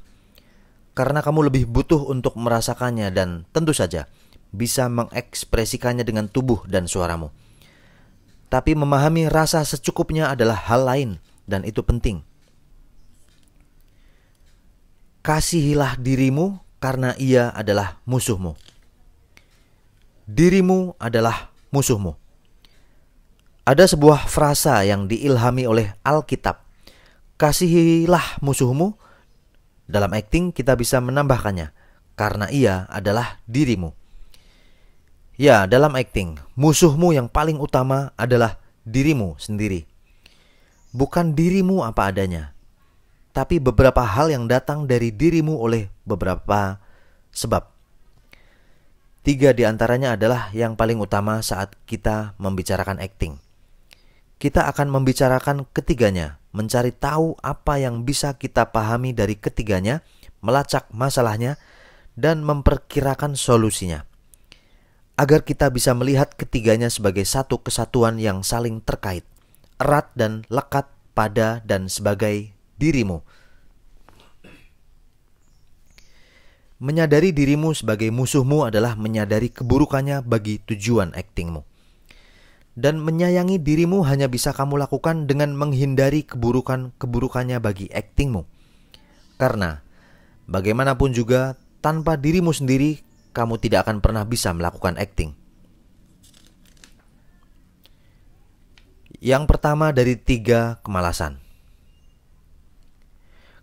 Speaker 1: Karena kamu lebih butuh untuk merasakannya dan tentu saja bisa mengekspresikannya dengan tubuh dan suaramu. Tapi memahami rasa secukupnya adalah hal lain dan itu penting. Kasihilah dirimu karena ia adalah musuhmu. Dirimu adalah musuhmu. Ada sebuah frasa yang diilhami oleh Alkitab. Kasihilah musuhmu. Dalam akting kita bisa menambahkannya, karena ia adalah dirimu. Ya, dalam akting, musuhmu yang paling utama adalah dirimu sendiri. Bukan dirimu apa adanya, tapi beberapa hal yang datang dari dirimu oleh beberapa sebab. 3 di antaranya adalah yang paling utama saat kita membicarakan akting. Kita akan membicarakan ketiganya, mencari tahu apa yang bisa kita pahami dari ketiganya, melacak masalahnya, dan memperkirakan solusinya. Agar kita bisa melihat ketiganya sebagai satu kesatuan yang saling terkait, erat dan lekat pada dan sebagai dirimu. Menyadari dirimu sebagai musuhmu adalah menyadari keburukannya bagi tujuan aktingmu. Dan menyayangi dirimu hanya bisa kamu lakukan dengan menghindari keburukannya bagi aktingmu. Karena bagaimanapun juga tanpa dirimu sendiri kamu tidak akan pernah bisa melakukan akting. Yang pertama dari 3 kemalasan.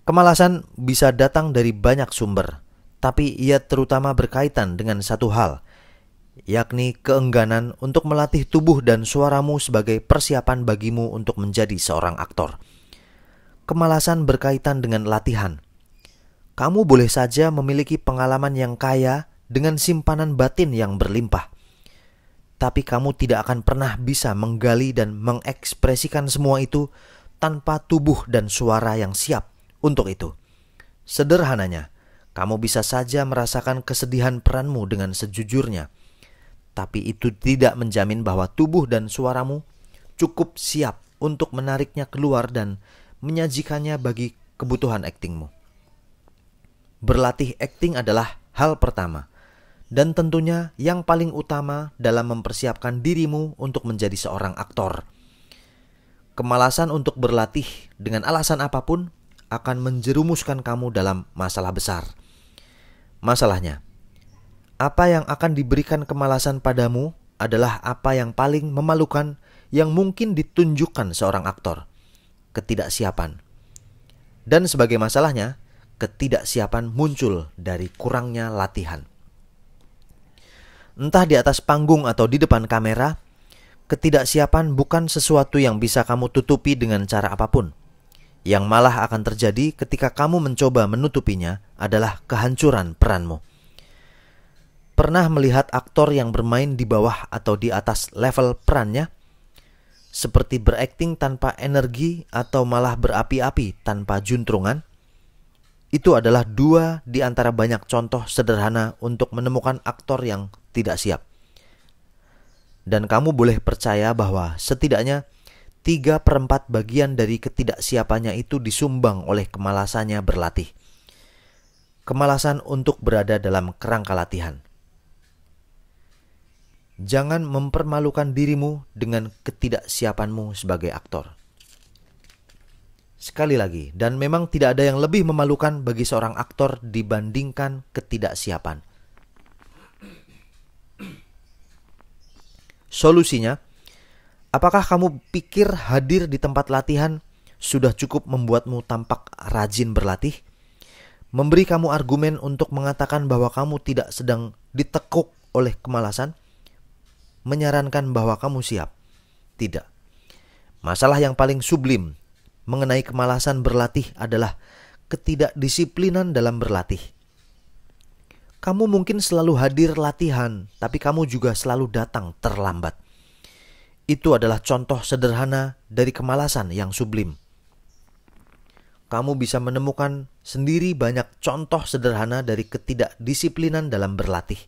Speaker 1: Kemalasan bisa datang dari banyak sumber, tapi ia terutama berkaitan dengan satu hal, yakni keengganan untuk melatih tubuh dan suaramu sebagai persiapan bagimu untuk menjadi seorang aktor. Kemalasan berkaitan dengan latihan. Kamu boleh saja memiliki pengalaman yang kaya dengan simpanan batin yang berlimpah, tapi kamu tidak akan pernah bisa menggali dan mengekspresikan semua itu tanpa tubuh dan suara yang siap untuk itu. Sederhananya, kamu bisa saja merasakan kesedihan peranmu dengan sejujurnya, tapi itu tidak menjamin bahwa tubuh dan suaramu cukup siap untuk menariknya keluar dan menyajikannya bagi kebutuhan aktingmu. Berlatih akting adalah hal pertama, dan tentunya yang paling utama dalam mempersiapkan dirimu untuk menjadi seorang aktor. Kemalasan untuk berlatih dengan alasan apapun akan menjerumuskan kamu dalam masalah besar. Masalahnya, apa yang akan diberikan kemalasan padamu adalah apa yang paling memalukan yang mungkin ditunjukkan seorang aktor, ketidaksiapan. Dan sebagai masalahnya, ketidaksiapan muncul dari kurangnya latihan. Entah di atas panggung atau di depan kamera, ketidaksiapan bukan sesuatu yang bisa kamu tutupi dengan cara apapun. Yang malah akan terjadi ketika kamu mencoba menutupinya adalah kehancuran peranmu. Pernah melihat aktor yang bermain di bawah atau di atas level perannya? seperti berakting tanpa energi atau malah berapi-api tanpa juntrungan, itu adalah 2 di antara banyak contoh sederhana untuk menemukan aktor yang tidak siap. Dan kamu boleh percaya bahwa setidaknya 3/4 bagian dari ketidaksiapannya itu disumbang oleh kemalasannya berlatih. Kemalasan untuk berada dalam kerangka latihan. Jangan mempermalukan dirimu dengan ketidaksiapanmu sebagai aktor. Sekali lagi, dan memang tidak ada yang lebih memalukan bagi seorang aktor dibandingkan ketidaksiapan. Solusinya, apakah kamu pikir hadir di tempat latihan sudah cukup membuatmu tampak rajin berlatih? Memberi kamu argumen untuk mengatakan bahwa kamu tidak sedang ditekuk oleh kemalasan? Menyarankan bahwa kamu siap? Tidak. Masalah yang paling sublim mengenai kemalasan berlatih adalah ketidakdisiplinan dalam berlatih. Kamu mungkin selalu hadir latihan, tapi kamu juga selalu datang terlambat. Itu adalah contoh sederhana dari kemalasan yang sublim. Kamu bisa menemukan sendiri banyak contoh sederhana dari ketidakdisiplinan dalam berlatih.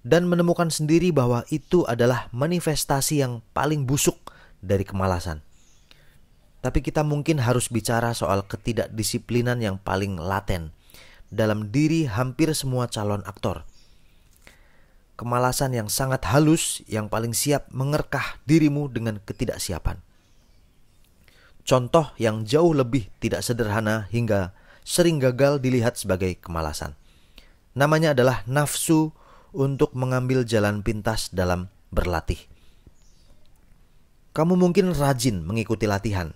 Speaker 1: Dan menemukan sendiri bahwa itu adalah manifestasi yang paling busuk dari kemalasan. Tapi kita mungkin harus bicara soal ketidakdisiplinan yang paling laten dalam diri hampir semua calon aktor. Kemalasan yang sangat halus yang paling siap mengerkah dirimu dengan ketidaksiapan. Contoh yang jauh lebih tidak sederhana hingga sering gagal dilihat sebagai kemalasan. Namanya adalah nafsu untuk mengambil jalan pintas dalam berlatih. Kamu mungkin rajin mengikuti latihan,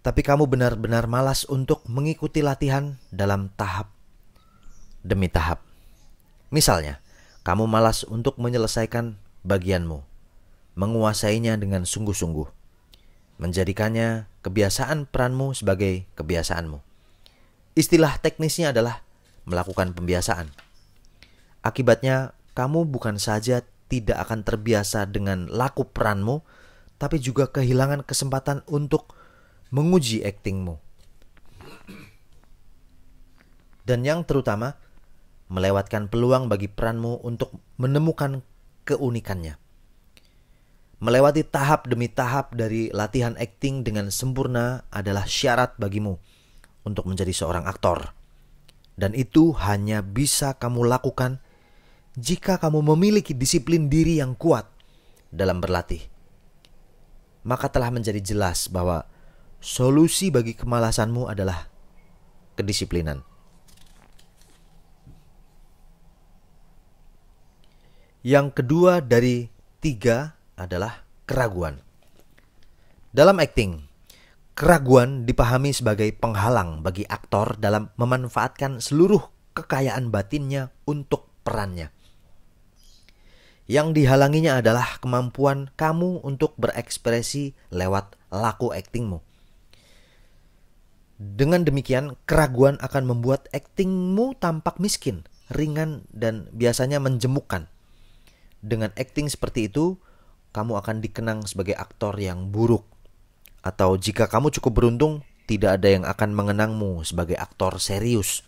Speaker 1: tapi kamu benar-benar malas untuk mengikuti latihan dalam tahap demi tahap. Misalnya, kamu malas untuk menyelesaikan bagianmu, menguasainya dengan sungguh-sungguh, menjadikannya kebiasaan peranmu sebagai kebiasaanmu. Istilah teknisnya adalah melakukan pembiasaan. Akibatnya, kamu bukan saja tidak akan terbiasa dengan laku peranmu, tapi juga kehilangan kesempatan untuk menguji aktingmu. Dan yang terutama, melewatkan peluang bagi peranmu untuk menemukan keunikannya. Melewati tahap demi tahap dari latihan akting dengan sempurna adalah syarat bagimu untuk menjadi seorang aktor. Dan itu hanya bisa kamu lakukan jika kamu memiliki disiplin diri yang kuat dalam berlatih. Maka telah menjadi jelas bahwa solusi bagi kemalasanmu adalah kedisiplinan. Yang kedua dari 3 adalah keraguan. Dalam akting, keraguan dipahami sebagai penghalang bagi aktor dalam memanfaatkan seluruh kekayaan batinnya untuk perannya. Yang dihalanginya adalah kemampuan kamu untuk berekspresi lewat laku aktingmu. Dengan demikian, keraguan akan membuat aktingmu tampak miskin, ringan, dan biasanya menjemukkan. Dengan akting seperti itu, kamu akan dikenang sebagai aktor yang buruk. Atau jika kamu cukup beruntung, tidak ada yang akan mengenangmu sebagai aktor serius.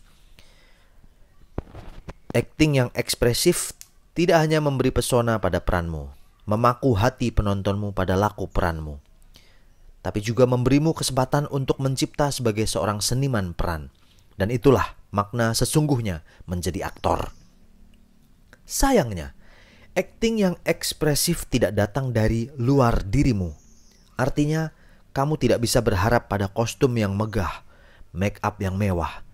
Speaker 1: Akting yang ekspresif tidak hanya memberi pesona pada peranmu, memaku hati penontonmu pada laku peranmu, tapi juga memberimu kesempatan untuk mencipta sebagai seorang seniman peran. Dan itulah makna sesungguhnya menjadi aktor. Sayangnya, akting yang ekspresif tidak datang dari luar dirimu. Artinya, kamu tidak bisa berharap pada kostum yang megah, make up yang mewah,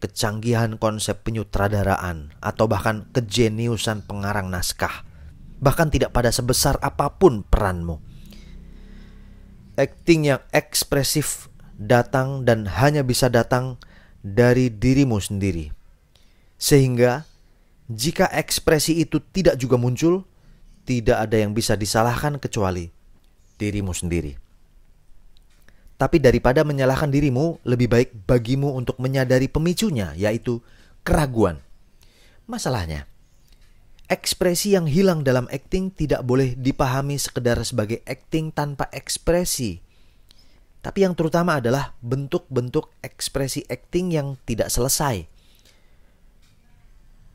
Speaker 1: kecanggihan konsep penyutradaraan, atau bahkan kejeniusan pengarang naskah. Bahkan tidak pada sebesar apapun peranmu. Akting yang ekspresif datang dan hanya bisa datang dari dirimu sendiri. Sehingga jika ekspresi itu tidak juga muncul, tidak ada yang bisa disalahkan kecuali dirimu sendiri. Tapi daripada menyalahkan dirimu, lebih baik bagimu untuk menyadari pemicunya, yaitu keraguan. Masalahnya, Ekspresi yang hilang dalam acting tidak boleh dipahami sekedar sebagai acting tanpa ekspresi. Tapi yang terutama adalah bentuk-bentuk ekspresi acting yang tidak selesai.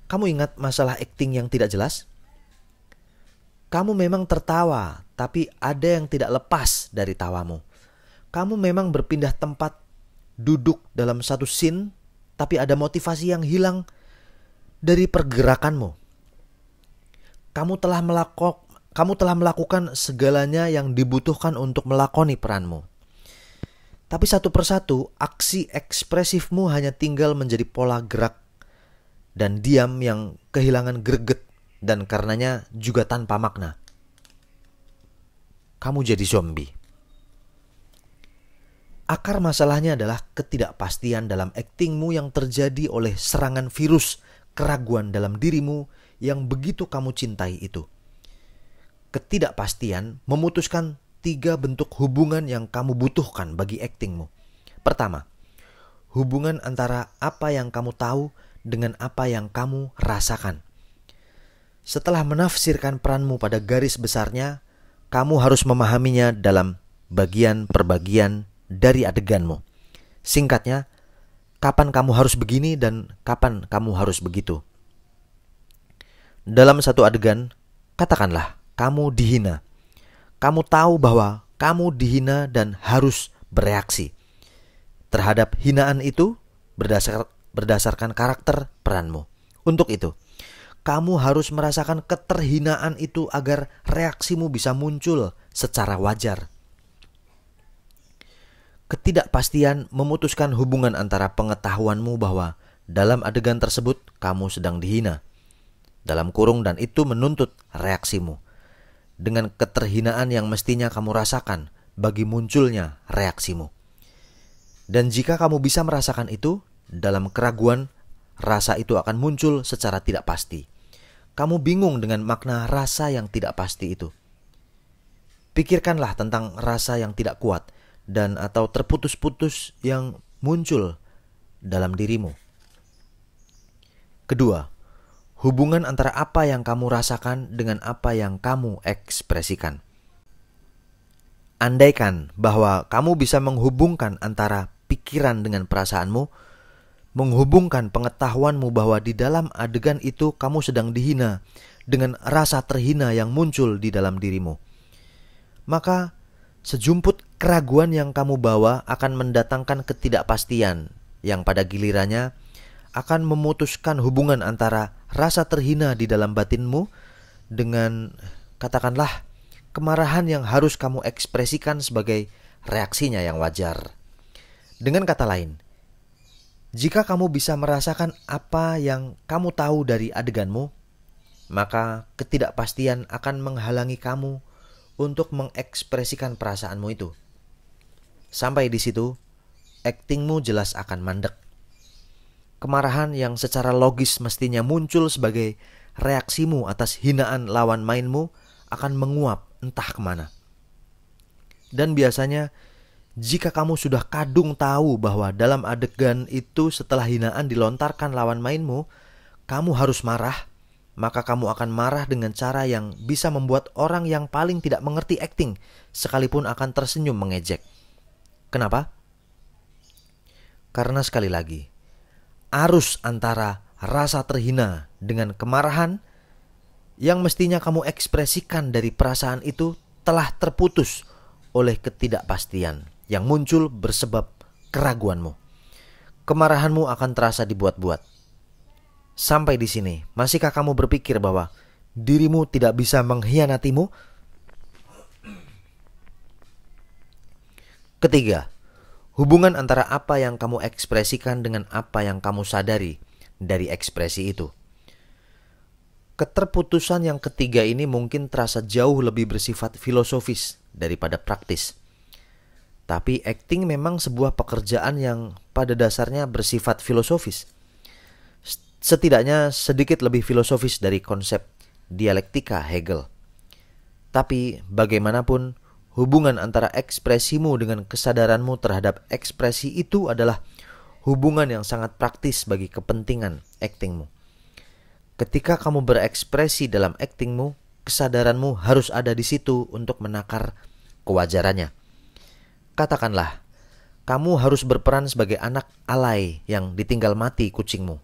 Speaker 1: Kamu ingat masalah acting yang tidak jelas? Kamu memang tertawa, tapi ada yang tidak lepas dari tawamu. Kamu memang berpindah tempat duduk dalam satu scene, tapi ada motivasi yang hilang dari pergerakanmu. Kamu telah melakukan segalanya yang dibutuhkan untuk melakoni peranmu. Tapi satu persatu, aksi ekspresifmu hanya tinggal menjadi pola gerak dan diam yang kehilangan greget dan karenanya juga tanpa makna. Kamu jadi zombie. Akar masalahnya adalah ketidakpastian dalam aktingmu yang terjadi oleh serangan virus keraguan dalam dirimu yang begitu kamu cintai itu. Ketidakpastian memutuskan 3 bentuk hubungan yang kamu butuhkan bagi aktingmu. Pertama, hubungan antara apa yang kamu tahu dengan apa yang kamu rasakan. Setelah menafsirkan peranmu pada garis besarnya, kamu harus memahaminya dalam bagian per bagian dari adeganmu. Singkatnya, kapan kamu harus begini dan kapan kamu harus begitu. Dalam satu adegan, katakanlah kamu dihina. Kamu tahu bahwa kamu dihina dan harus bereaksi terhadap hinaan itu berdasarkan karakter peranmu. Untuk itu, kamu harus merasakan keterhinaan itu agar reaksimu bisa muncul secara wajar. Ketidakpastian memutuskan hubungan antara pengetahuanmu bahwa dalam adegan tersebut kamu sedang dihina, dalam kurung, dan itu menuntut reaksimu, dengan keterhinaan yang mestinya kamu rasakan bagi munculnya reaksimu. Dan jika kamu bisa merasakan itu, dalam keraguan, rasa itu akan muncul secara tidak pasti. Kamu bingung dengan makna rasa yang tidak pasti itu. Pikirkanlah tentang rasa yang tidak kuat dan atau terputus-putus yang muncul dalam dirimu. Kedua, hubungan antara apa yang kamu rasakan dengan apa yang kamu ekspresikan. Andaikan bahwa kamu bisa menghubungkan antara pikiran dengan perasaanmu, menghubungkan pengetahuanmu bahwa di dalam adegan itu kamu sedang dihina dengan rasa terhina yang muncul di dalam dirimu, maka sejumput keraguan yang kamu bawa akan mendatangkan ketidakpastian yang pada gilirannya akan memutuskan hubungan antara rasa terhina di dalam batinmu dengan, katakanlah, kemarahan yang harus kamu ekspresikan sebagai reaksinya yang wajar. Dengan kata lain, jika kamu bisa merasakan apa yang kamu tahu dari adeganmu, maka ketidakpastian akan menghalangi kamu untuk mengekspresikan perasaanmu itu. Sampai di situ, aktingmu jelas akan mandek. Kemarahan yang secara logis mestinya muncul sebagai reaksimu atas hinaan lawan mainmu akan menguap entah kemana. Dan biasanya, jika kamu sudah kadung tahu bahwa dalam adegan itu setelah hinaan dilontarkan lawan mainmu, kamu harus marah, maka kamu akan marah dengan cara yang bisa membuat orang yang paling tidak mengerti akting sekalipun akan tersenyum mengejek. Kenapa? Karena sekali lagi, arus antara rasa terhina dengan kemarahan yang mestinya kamu ekspresikan dari perasaan itu telah terputus oleh ketidakpastian yang muncul bersebab keraguanmu. Kemarahanmu akan terasa dibuat-buat. Sampai di sini, masihkah kamu berpikir bahwa dirimu tidak bisa mengkhianatimu? Ketiga, hubungan antara apa yang kamu ekspresikan dengan apa yang kamu sadari dari ekspresi itu. Keterputusan yang ketiga ini mungkin terasa jauh lebih bersifat filosofis daripada praktis. Tapi acting memang sebuah pekerjaan yang pada dasarnya bersifat filosofis. Setidaknya sedikit lebih filosofis dari konsep dialektika Hegel. Tapi bagaimanapun, hubungan antara ekspresimu dengan kesadaranmu terhadap ekspresi itu adalah hubungan yang sangat praktis bagi kepentingan aktingmu. Ketika kamu berekspresi dalam aktingmu, kesadaranmu harus ada di situ untuk menakar kewajarannya. Katakanlah, kamu harus berperan sebagai anak alay yang ditinggal mati kucingmu.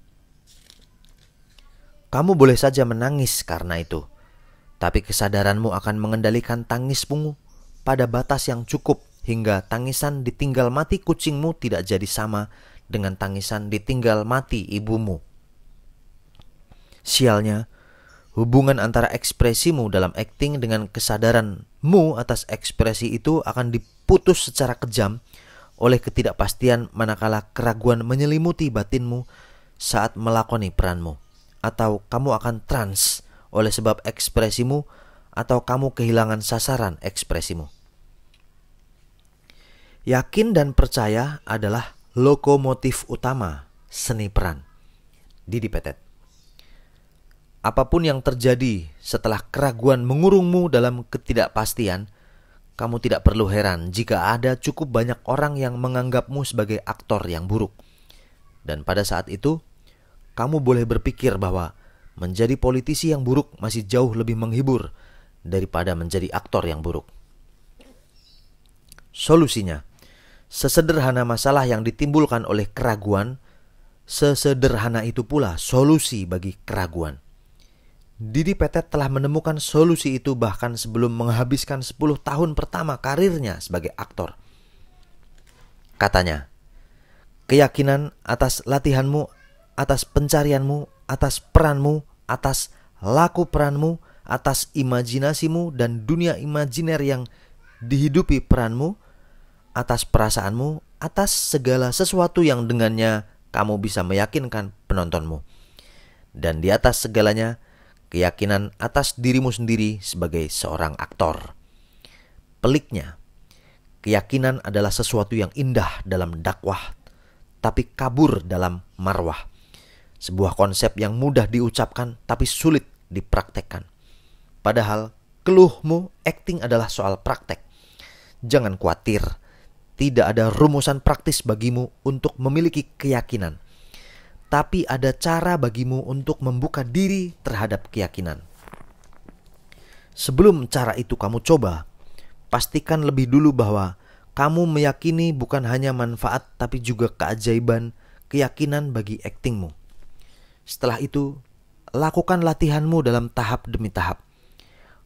Speaker 1: Kamu boleh saja menangis karena itu, tapi kesadaranmu akan mengendalikan tangismu pada batas yang cukup hingga tangisan ditinggal mati kucingmu tidak jadi sama dengan tangisan ditinggal mati ibumu. Sialnya, hubungan antara ekspresimu dalam akting dengan kesadaranmu atas ekspresi itu akan diputus secara kejam oleh ketidakpastian manakala keraguan menyelimuti batinmu saat melakoni peranmu, atau kamu akan trans oleh sebab ekspresimu, atau kamu kehilangan sasaran ekspresimu. Yakin dan percaya adalah lokomotif utama seni peran. Didi Petet. Apapun yang terjadi setelah keraguan mengurungmu dalam ketidakpastian, kamu tidak perlu heran jika ada cukup banyak orang yang menganggapmu sebagai aktor yang buruk. Dan pada saat itu, kamu boleh berpikir bahwa menjadi politisi yang buruk masih jauh lebih menghibur daripada menjadi aktor yang buruk. Solusinya, sesederhana masalah yang ditimbulkan oleh keraguan, sesederhana itu pula solusi bagi keraguan. Didi Petet telah menemukan solusi itu bahkan sebelum menghabiskan 10 tahun pertama karirnya sebagai aktor. Katanya, keyakinan atas latihanmu, atas pencarianmu, atas peranmu, atas laku peranmu, atas imajinasimu dan dunia imajiner yang dihidupi peranmu, atas perasaanmu, atas segala sesuatu yang dengannya kamu bisa meyakinkan penontonmu. Dan di atas segalanya, keyakinan atas dirimu sendiri sebagai seorang aktor. Peliknya, keyakinan adalah sesuatu yang indah dalam dakwah, tapi kabur dalam marwah. Sebuah konsep yang mudah diucapkan tapi sulit dipraktekkan. Padahal keluhmu akting adalah soal praktek. Jangan khawatir, tidak ada rumusan praktis bagimu untuk memiliki keyakinan. Tapi ada cara bagimu untuk membuka diri terhadap keyakinan. Sebelum cara itu kamu coba, pastikan lebih dulu bahwa kamu meyakini bukan hanya manfaat tapi juga keajaiban keyakinan bagi aktingmu. Setelah itu, lakukan latihanmu dalam tahap demi tahap.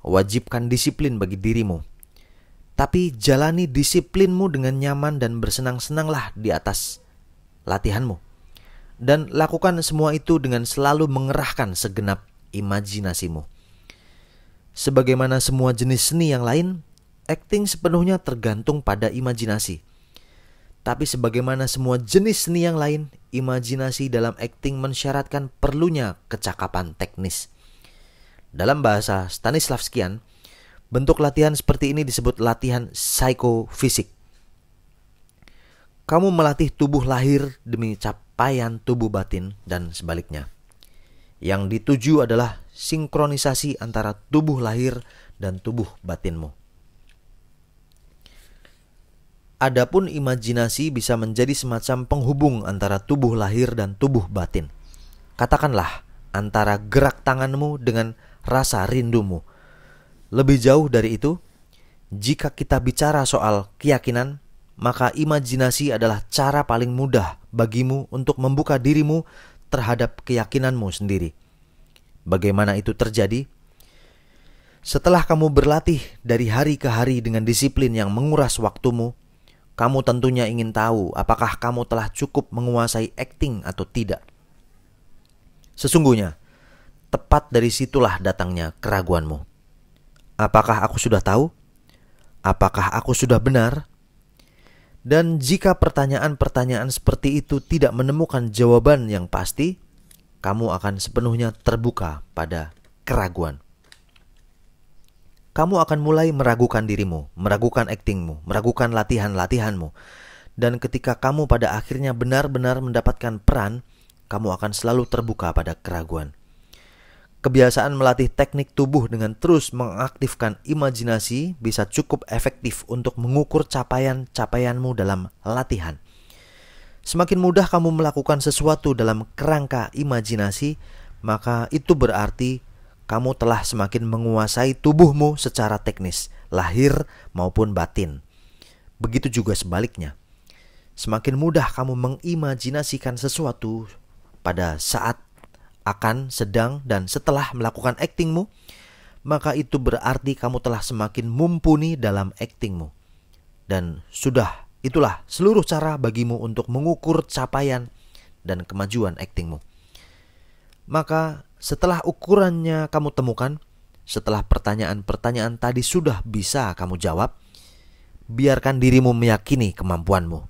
Speaker 1: Wajibkan disiplin bagi dirimu. Tapi jalani disiplinmu dengan nyaman dan bersenang-senanglah di atas latihanmu. Dan lakukan semua itu dengan selalu mengerahkan segenap imajinasimu. Sebagaimana semua jenis seni yang lain, akting sepenuhnya tergantung pada imajinasi. Tapi sebagaimana semua jenis seni yang lain, imajinasi dalam akting mensyaratkan perlunya kecakapan teknis. Dalam bahasa Stanislavskian, bentuk latihan seperti ini disebut latihan psikofisik. Kamu melatih tubuh lahir demi capaian tubuh batin dan sebaliknya. Yang dituju adalah sinkronisasi antara tubuh lahir dan tubuh batinmu. Adapun imajinasi bisa menjadi semacam penghubung antara tubuh lahir dan tubuh batin. Katakanlah antara gerak tanganmu dengan rasa rindumu. Lebih jauh dari itu, jika kita bicara soal keyakinan, maka imajinasi adalah cara paling mudah bagimu untuk membuka dirimu terhadap keyakinanmu sendiri. Bagaimana itu terjadi? Setelah kamu berlatih dari hari ke hari dengan disiplin yang menguras waktumu, kamu tentunya ingin tahu apakah kamu telah cukup menguasai akting atau tidak. Sesungguhnya, tepat dari situlah datangnya keraguanmu. Apakah aku sudah tahu? Apakah aku sudah benar? Dan jika pertanyaan-pertanyaan seperti itu tidak menemukan jawaban yang pasti, kamu akan sepenuhnya terbuka pada keraguan. Kamu akan mulai meragukan dirimu, meragukan aktingmu, meragukan latihan-latihanmu. Dan ketika kamu pada akhirnya benar-benar mendapatkan peran, kamu akan selalu terbuka pada keraguan. Kebiasaan melatih teknik tubuh dengan terus mengaktifkan imajinasi bisa cukup efektif untuk mengukur capaian-capaianmu dalam latihan. Semakin mudah kamu melakukan sesuatu dalam kerangka imajinasi, maka itu berarti kamu telah semakin menguasai tubuhmu secara teknis, lahir maupun batin. Begitu juga sebaliknya. Semakin mudah kamu mengimajinasikan sesuatu pada saat, akan, sedang, dan setelah melakukan aktingmu, maka itu berarti kamu telah semakin mumpuni dalam aktingmu. Dan itulah seluruh cara bagimu untuk mengukur capaian dan kemajuan aktingmu. Maka setelah ukurannya kamu temukan, setelah pertanyaan-pertanyaan tadi sudah bisa kamu jawab, biarkan dirimu meyakini kemampuanmu.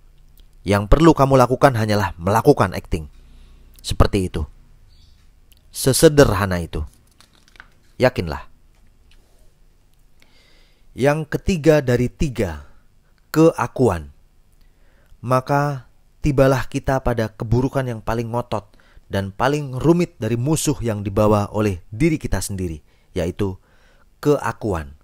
Speaker 1: Yang perlu kamu lakukan hanyalah melakukan akting. Seperti itu. Sesederhana itu. Yakinlah. Yang ketiga dari 3, keakuan. Maka tibalah kita pada keburukan yang paling ngotot dan paling rumit dari musuh yang dibawa oleh diri kita sendiri, yaitu keakuan.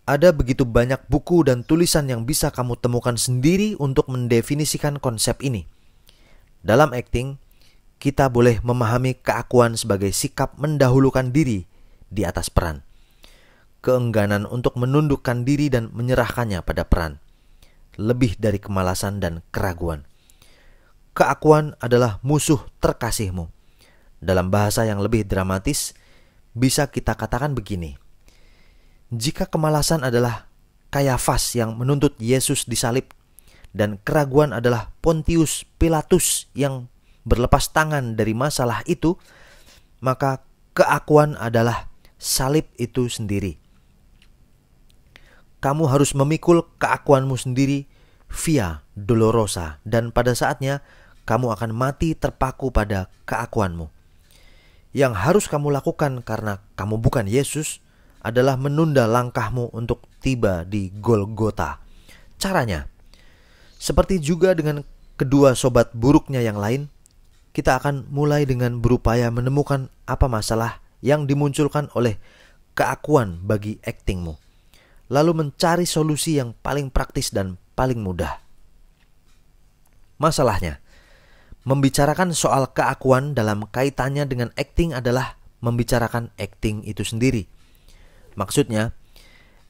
Speaker 1: Ada begitu banyak buku dan tulisan yang bisa kamu temukan sendiri untuk mendefinisikan konsep ini. Dalam akting, kita boleh memahami keakuan sebagai sikap mendahulukan diri di atas peran. Keengganan untuk menundukkan diri dan menyerahkannya pada peran. Lebih dari kemalasan dan keraguan. Keakuan adalah musuh terkasihmu. Dalam bahasa yang lebih dramatis, bisa kita katakan begini. Jika kemalasan adalah Kayafas yang menuntut Yesus disalib, dan keraguan adalah Pontius Pilatus yang berlepas tangan dari masalah itu, maka keakuan adalah salib itu sendiri. Kamu harus memikul keakuanmu sendiri via dolorosa, dan pada saatnya kamu akan mati terpaku pada keakuanmu. Yang harus kamu lakukan karena kamu bukan Yesus adalah menunda langkahmu untuk tiba di Golgota. Caranya, seperti juga dengan kedua sobat buruknya yang lain, kita akan mulai dengan berupaya menemukan apa masalah yang dimunculkan oleh keakuan bagi aktingmu. Lalu mencari solusi yang paling praktis dan paling mudah. Masalahnya, membicarakan soal keakuan dalam kaitannya dengan akting adalah membicarakan akting itu sendiri. Maksudnya,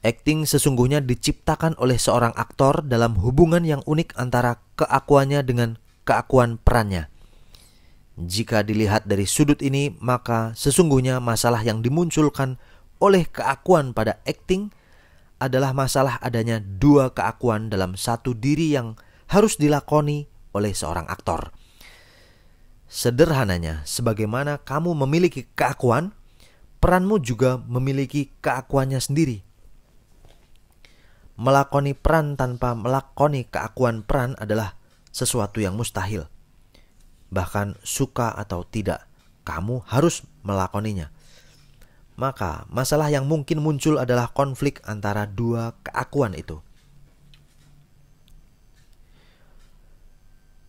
Speaker 1: akting sesungguhnya diciptakan oleh seorang aktor dalam hubungan yang unik antara keakuannya dengan keakuan perannya. Jika dilihat dari sudut ini, maka sesungguhnya masalah yang dimunculkan oleh keakuan pada akting adalah masalah adanya dua keakuan dalam satu diri yang harus dilakoni oleh seorang aktor. Sederhananya, sebagaimana kamu memiliki keakuan, peranmu juga memiliki keakuannya sendiri. Melakoni peran tanpa melakoni keakuan peran adalah sesuatu yang mustahil. Bahkan suka atau tidak, kamu harus melakoninya. Maka masalah yang mungkin muncul adalah konflik antara dua keakuan itu.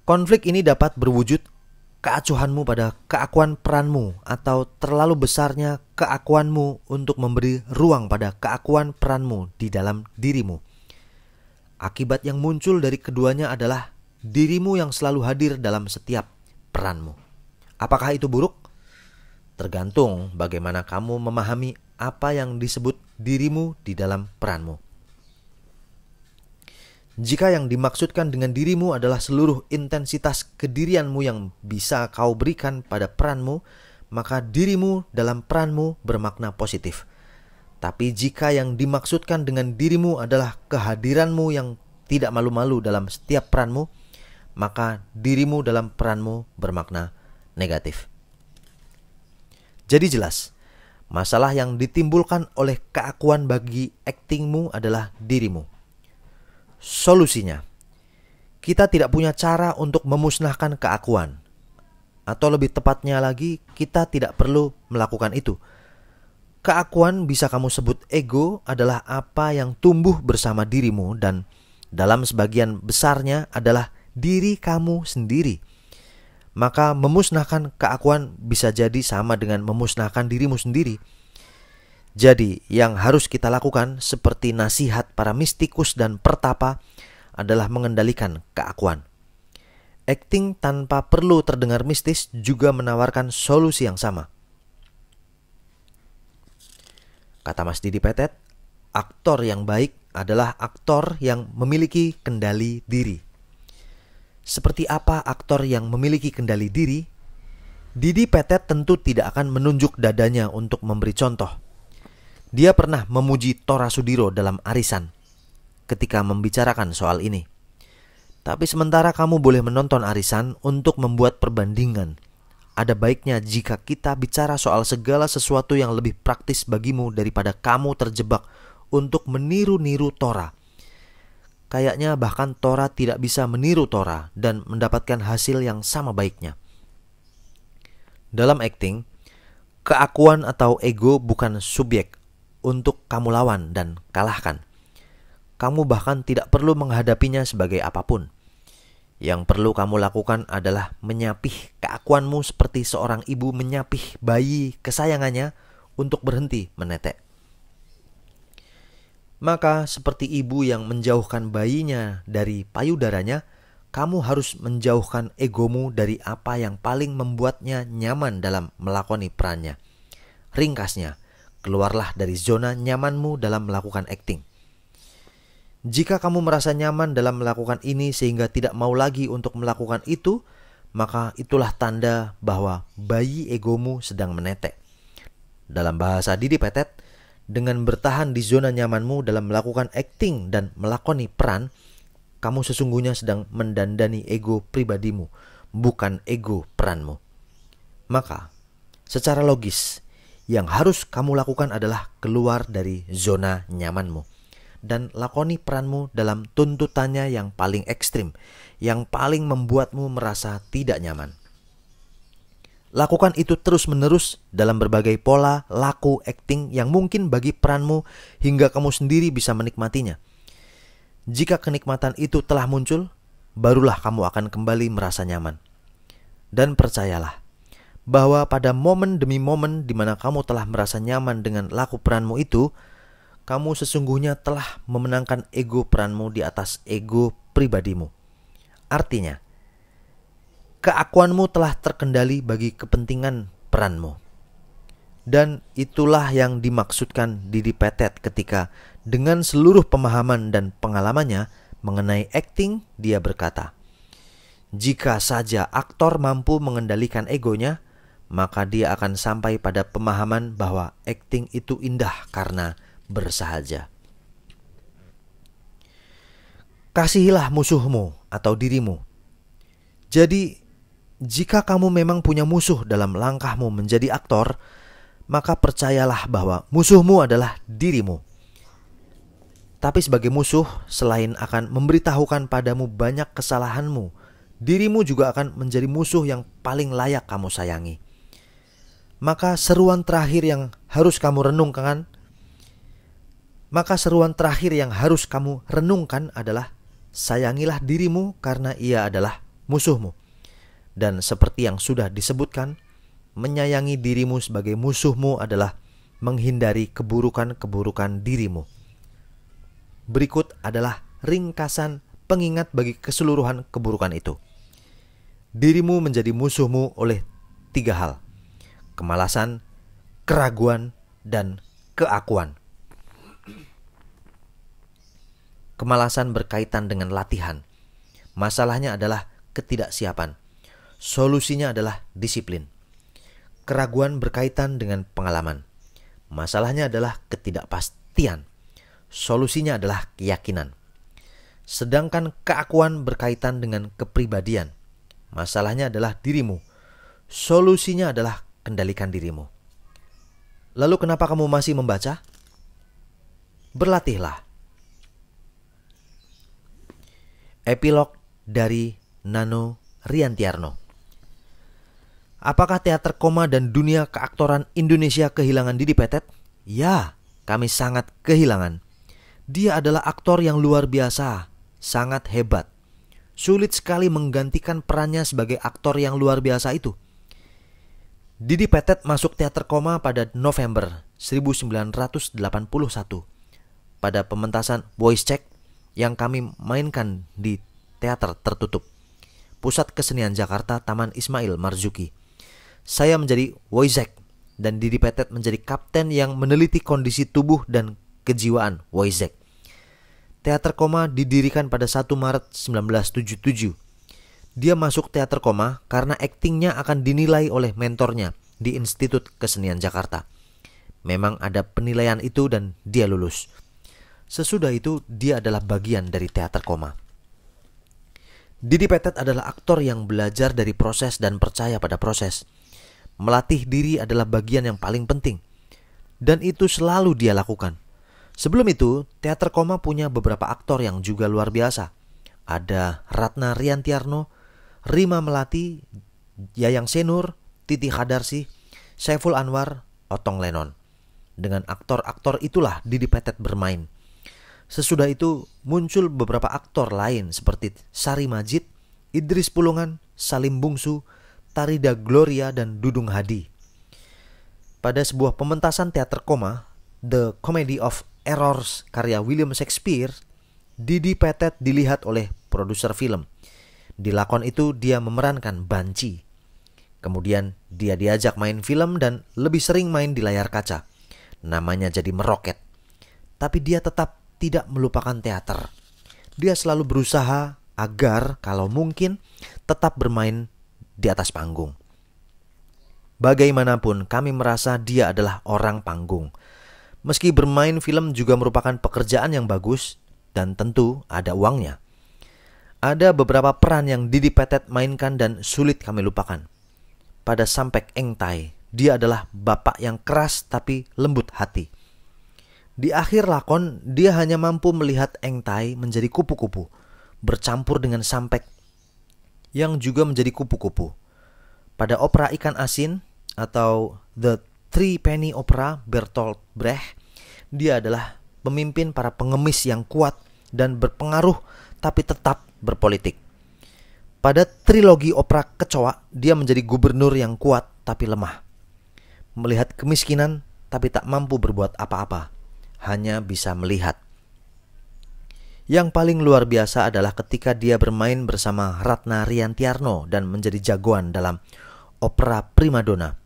Speaker 1: Konflik ini dapat berwujud keacuhanmu pada keakuan peranmu atau terlalu besarnya keakuanmu untuk memberi ruang pada keakuan peranmu di dalam dirimu. Akibat yang muncul dari keduanya adalah dirimu yang selalu hadir dalam setiap peranmu. Apakah itu buruk? Tergantung bagaimana kamu memahami apa yang disebut dirimu di dalam peranmu. Jika yang dimaksudkan dengan dirimu adalah seluruh intensitas kedirianmu yang bisa kau berikan pada peranmu, maka dirimu dalam peranmu bermakna positif. Tapi jika yang dimaksudkan dengan dirimu adalah kehadiranmu yang tidak malu-malu dalam setiap peranmu, maka dirimu dalam peranmu bermakna negatif. Jadi jelas, masalah yang ditimbulkan oleh keakuan bagi aktingmu adalah dirimu. Solusinya, kita tidak punya cara untuk memusnahkan keakuan. Atau lebih tepatnya lagi, kita tidak perlu melakukan itu. Keakuan bisa kamu sebut ego adalah apa yang tumbuh bersama dirimu dan dalam sebagian besarnya adalah diri kamu sendiri. Maka memusnahkan keakuan bisa jadi sama dengan memusnahkan dirimu sendiri. Jadi yang harus kita lakukan seperti nasihat para mistikus dan pertapa adalah mengendalikan keakuan. Akting tanpa perlu terdengar mistis juga menawarkan solusi yang sama. Kata Mas Didi Petet, aktor yang baik adalah aktor yang memiliki kendali diri. Seperti apa aktor yang memiliki kendali diri? Didi Petet tentu tidak akan menunjuk dadanya untuk memberi contoh. Dia pernah memuji Tora Sudiro dalam arisan ketika membicarakan soal ini. Tapi sementara kamu boleh menonton arisan untuk membuat perbandingan, ada baiknya jika kita bicara soal segala sesuatu yang lebih praktis bagimu daripada kamu terjebak untuk meniru-niru Tora. Kayaknya bahkan Tora tidak bisa meniru Tora dan mendapatkan hasil yang sama baiknya. Dalam akting, keakuan atau ego bukan subjek untuk kamu lawan dan kalahkan. Kamu bahkan tidak perlu menghadapinya sebagai apapun. Yang perlu kamu lakukan adalah menyapih keakuanmu seperti seorang ibu menyapih bayi kesayangannya untuk berhenti menetek. Maka seperti ibu yang menjauhkan bayinya dari payudaranya, kamu harus menjauhkan egomu dari apa yang paling membuatnya nyaman dalam melakoni perannya. Ringkasnya, keluarlah dari zona nyamanmu dalam melakukan akting. Jika kamu merasa nyaman dalam melakukan ini sehingga tidak mau lagi untuk melakukan itu, maka itulah tanda bahwa bayi egomu sedang menetek. Dalam bahasa Didi Petet, dengan bertahan di zona nyamanmu dalam melakukan akting dan melakoni peran, kamu sesungguhnya sedang mendandani ego pribadimu, bukan ego peranmu. Maka, secara logis, yang harus kamu lakukan adalah keluar dari zona nyamanmu dan lakoni peranmu dalam tuntutannya yang paling ekstrim, yang paling membuatmu merasa tidak nyaman. Lakukan itu terus-menerus dalam berbagai pola laku akting yang mungkin bagi peranmu hingga kamu sendiri bisa menikmatinya. Jika kenikmatan itu telah muncul, barulah kamu akan kembali merasa nyaman. Dan percayalah, bahwa pada momen demi momen di mana kamu telah merasa nyaman dengan laku peranmu itu, kamu sesungguhnya telah memenangkan ego peranmu di atas ego pribadimu. Artinya, keakuanmu telah terkendali bagi kepentingan peranmu. Dan itulah yang dimaksudkan Didi Petet ketika dengan seluruh pemahaman dan pengalamannya mengenai akting, dia berkata, jika saja aktor mampu mengendalikan egonya, maka dia akan sampai pada pemahaman bahwa akting itu indah karena bersahaja. Kasihilah musuhmu atau dirimu. Jadi, jika kamu memang punya musuh dalam langkahmu menjadi aktor, maka percayalah bahwa musuhmu adalah dirimu. Tapi sebagai musuh, selain akan memberitahukan padamu banyak kesalahanmu, dirimu juga akan menjadi musuh yang paling layak kamu sayangi. Maka seruan terakhir yang harus kamu renungkan adalah sayangilah dirimu karena ia adalah musuhmu. Dan seperti yang sudah disebutkan, menyayangi dirimu sebagai musuhmu adalah menghindari keburukan-keburukan dirimu. Berikut adalah ringkasan pengingat bagi keseluruhan keburukan itu. Dirimu menjadi musuhmu oleh 3 hal: kemalasan, keraguan, dan keakuan. Kemalasan berkaitan dengan latihan. Masalahnya adalah ketidaksiapan. Solusinya adalah disiplin. Keraguan berkaitan dengan pengalaman. Masalahnya adalah ketidakpastian. Solusinya adalah keyakinan. Sedangkan keakuan berkaitan dengan kepribadian. Masalahnya adalah dirimu. Solusinya adalah kendalikan dirimu. Lalu kenapa kamu masih membaca? Berlatihlah. Epilog dari Nano Riantiarno. Apakah teater koma dan dunia keaktoran Indonesia kehilangan Didi Petet? Ya, kami sangat kehilangan. Dia adalah aktor yang luar biasa, sangat hebat. Sulit sekali menggantikan perannya sebagai aktor yang luar biasa itu. Didi Petet masuk teater koma pada November 1981 pada pementasan Voice Check yang kami mainkan di teater tertutup. Pusat Kesenian Jakarta Taman Ismail Marzuki. Saya menjadi Wojciech dan Didi Petet menjadi kapten yang meneliti kondisi tubuh dan kejiwaan Wojciech. Teater Koma didirikan pada 1 Maret 1977. Dia masuk Teater Koma karena aktingnya akan dinilai oleh mentornya di Institut Kesenian Jakarta. Memang ada penilaian itu dan dia lulus. Sesudah itu dia adalah bagian dari Teater Koma. Didi Petet adalah aktor yang belajar dari proses dan percaya pada proses. Melatih diri adalah bagian yang paling penting. Dan itu selalu dia lakukan. Sebelum itu, Teater Koma punya beberapa aktor yang juga luar biasa. Ada Ratna Riantiarno, Rima Melati, Yayang Senur, Titi Qadarsi, Saiful Anwar, Otong Lennon. Dengan aktor-aktor itulah Didi Petet bermain. Sesudah itu muncul beberapa aktor lain seperti Sari Majid, Idris Pulungan, Salim Bungsu, Tarida Gloria, dan Dudung Hadi. Pada sebuah pementasan Teater Koma, The Comedy of Errors karya William Shakespeare, Didi Petet dilihat oleh produser film. Di lakon itu dia memerankan Banci. Kemudian dia diajak main film dan lebih sering main di layar kaca. Namanya jadi meroket. Tapi dia tetap tidak melupakan teater. Dia selalu berusaha agar kalau mungkin tetap bermain di atas panggung. Bagaimanapun kami merasa dia adalah orang panggung. Meski bermain film juga merupakan pekerjaan yang bagus dan tentu ada uangnya. Ada beberapa peran yang Didi Petet mainkan dan sulit kami lupakan. Pada Sampek Engtai, dia adalah bapak yang keras tapi lembut hati. Di akhir lakon, dia hanya mampu melihat Engtai menjadi kupu-kupu, bercampur dengan Sampek yang juga menjadi kupu-kupu. Pada opera Ikan Asin atau The Three Penny Opera Bertolt Brecht, dia adalah pemimpin para pengemis yang kuat dan berpengaruh tapi tetap berpolitik. Pada trilogi opera Kecoa, dia menjadi gubernur yang kuat tapi lemah. Melihat kemiskinan tapi tak mampu berbuat apa-apa. Hanya bisa melihat. Yang paling luar biasa adalah ketika dia bermain bersama Ratna Riantiarno dan menjadi jagoan dalam opera Primadona.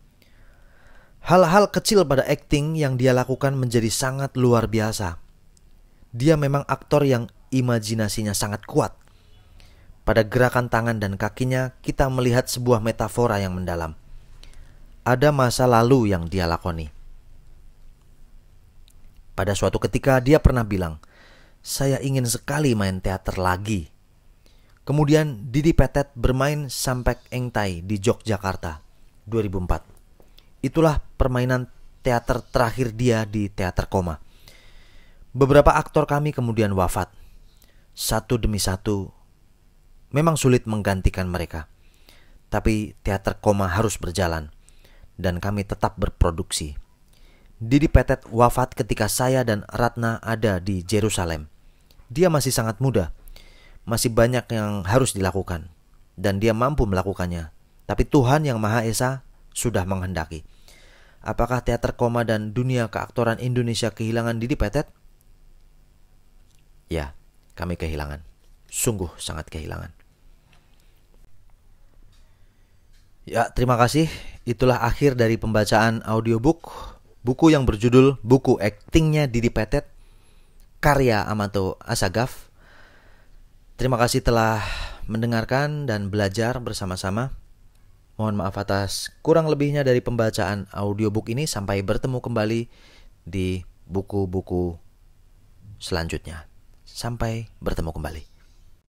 Speaker 1: Hal-hal kecil pada akting yang dia lakukan menjadi sangat luar biasa. Dia memang aktor yang imajinasinya sangat kuat. Pada gerakan tangan dan kakinya kita melihat sebuah metafora yang mendalam. Ada masa lalu yang dia lakoni. Pada suatu ketika dia pernah bilang, "Saya ingin sekali main teater lagi." Kemudian Didi Petet bermain Sampek Engtai di Yogyakarta 2004. Itulah permainan teater terakhir dia di Teater Koma. Beberapa aktor kami kemudian wafat. Satu demi satu memang sulit menggantikan mereka. Tapi Teater Koma harus berjalan dan kami tetap berproduksi. Didi Petet wafat ketika saya dan Ratna ada di Yerusalem. Dia masih sangat muda. Masih banyak yang harus dilakukan. Dan dia mampu melakukannya. Tapi Tuhan Yang Maha Esa sudah menghendaki. Apakah Teater Koma dan dunia keaktoran Indonesia kehilangan Didi Petet? Ya, kami kehilangan. Sungguh sangat kehilangan. Ya, terima kasih. Itulah akhir dari pembacaan audiobook. Buku yang berjudul Buku Aktingnya Didi Petet, karya Amato Asagaf. Terima kasih telah mendengarkan dan belajar bersama-sama. Mohon maaf atas kurang lebihnya dari pembacaan audiobook ini. Sampai bertemu kembali di buku-buku selanjutnya. Sampai bertemu kembali.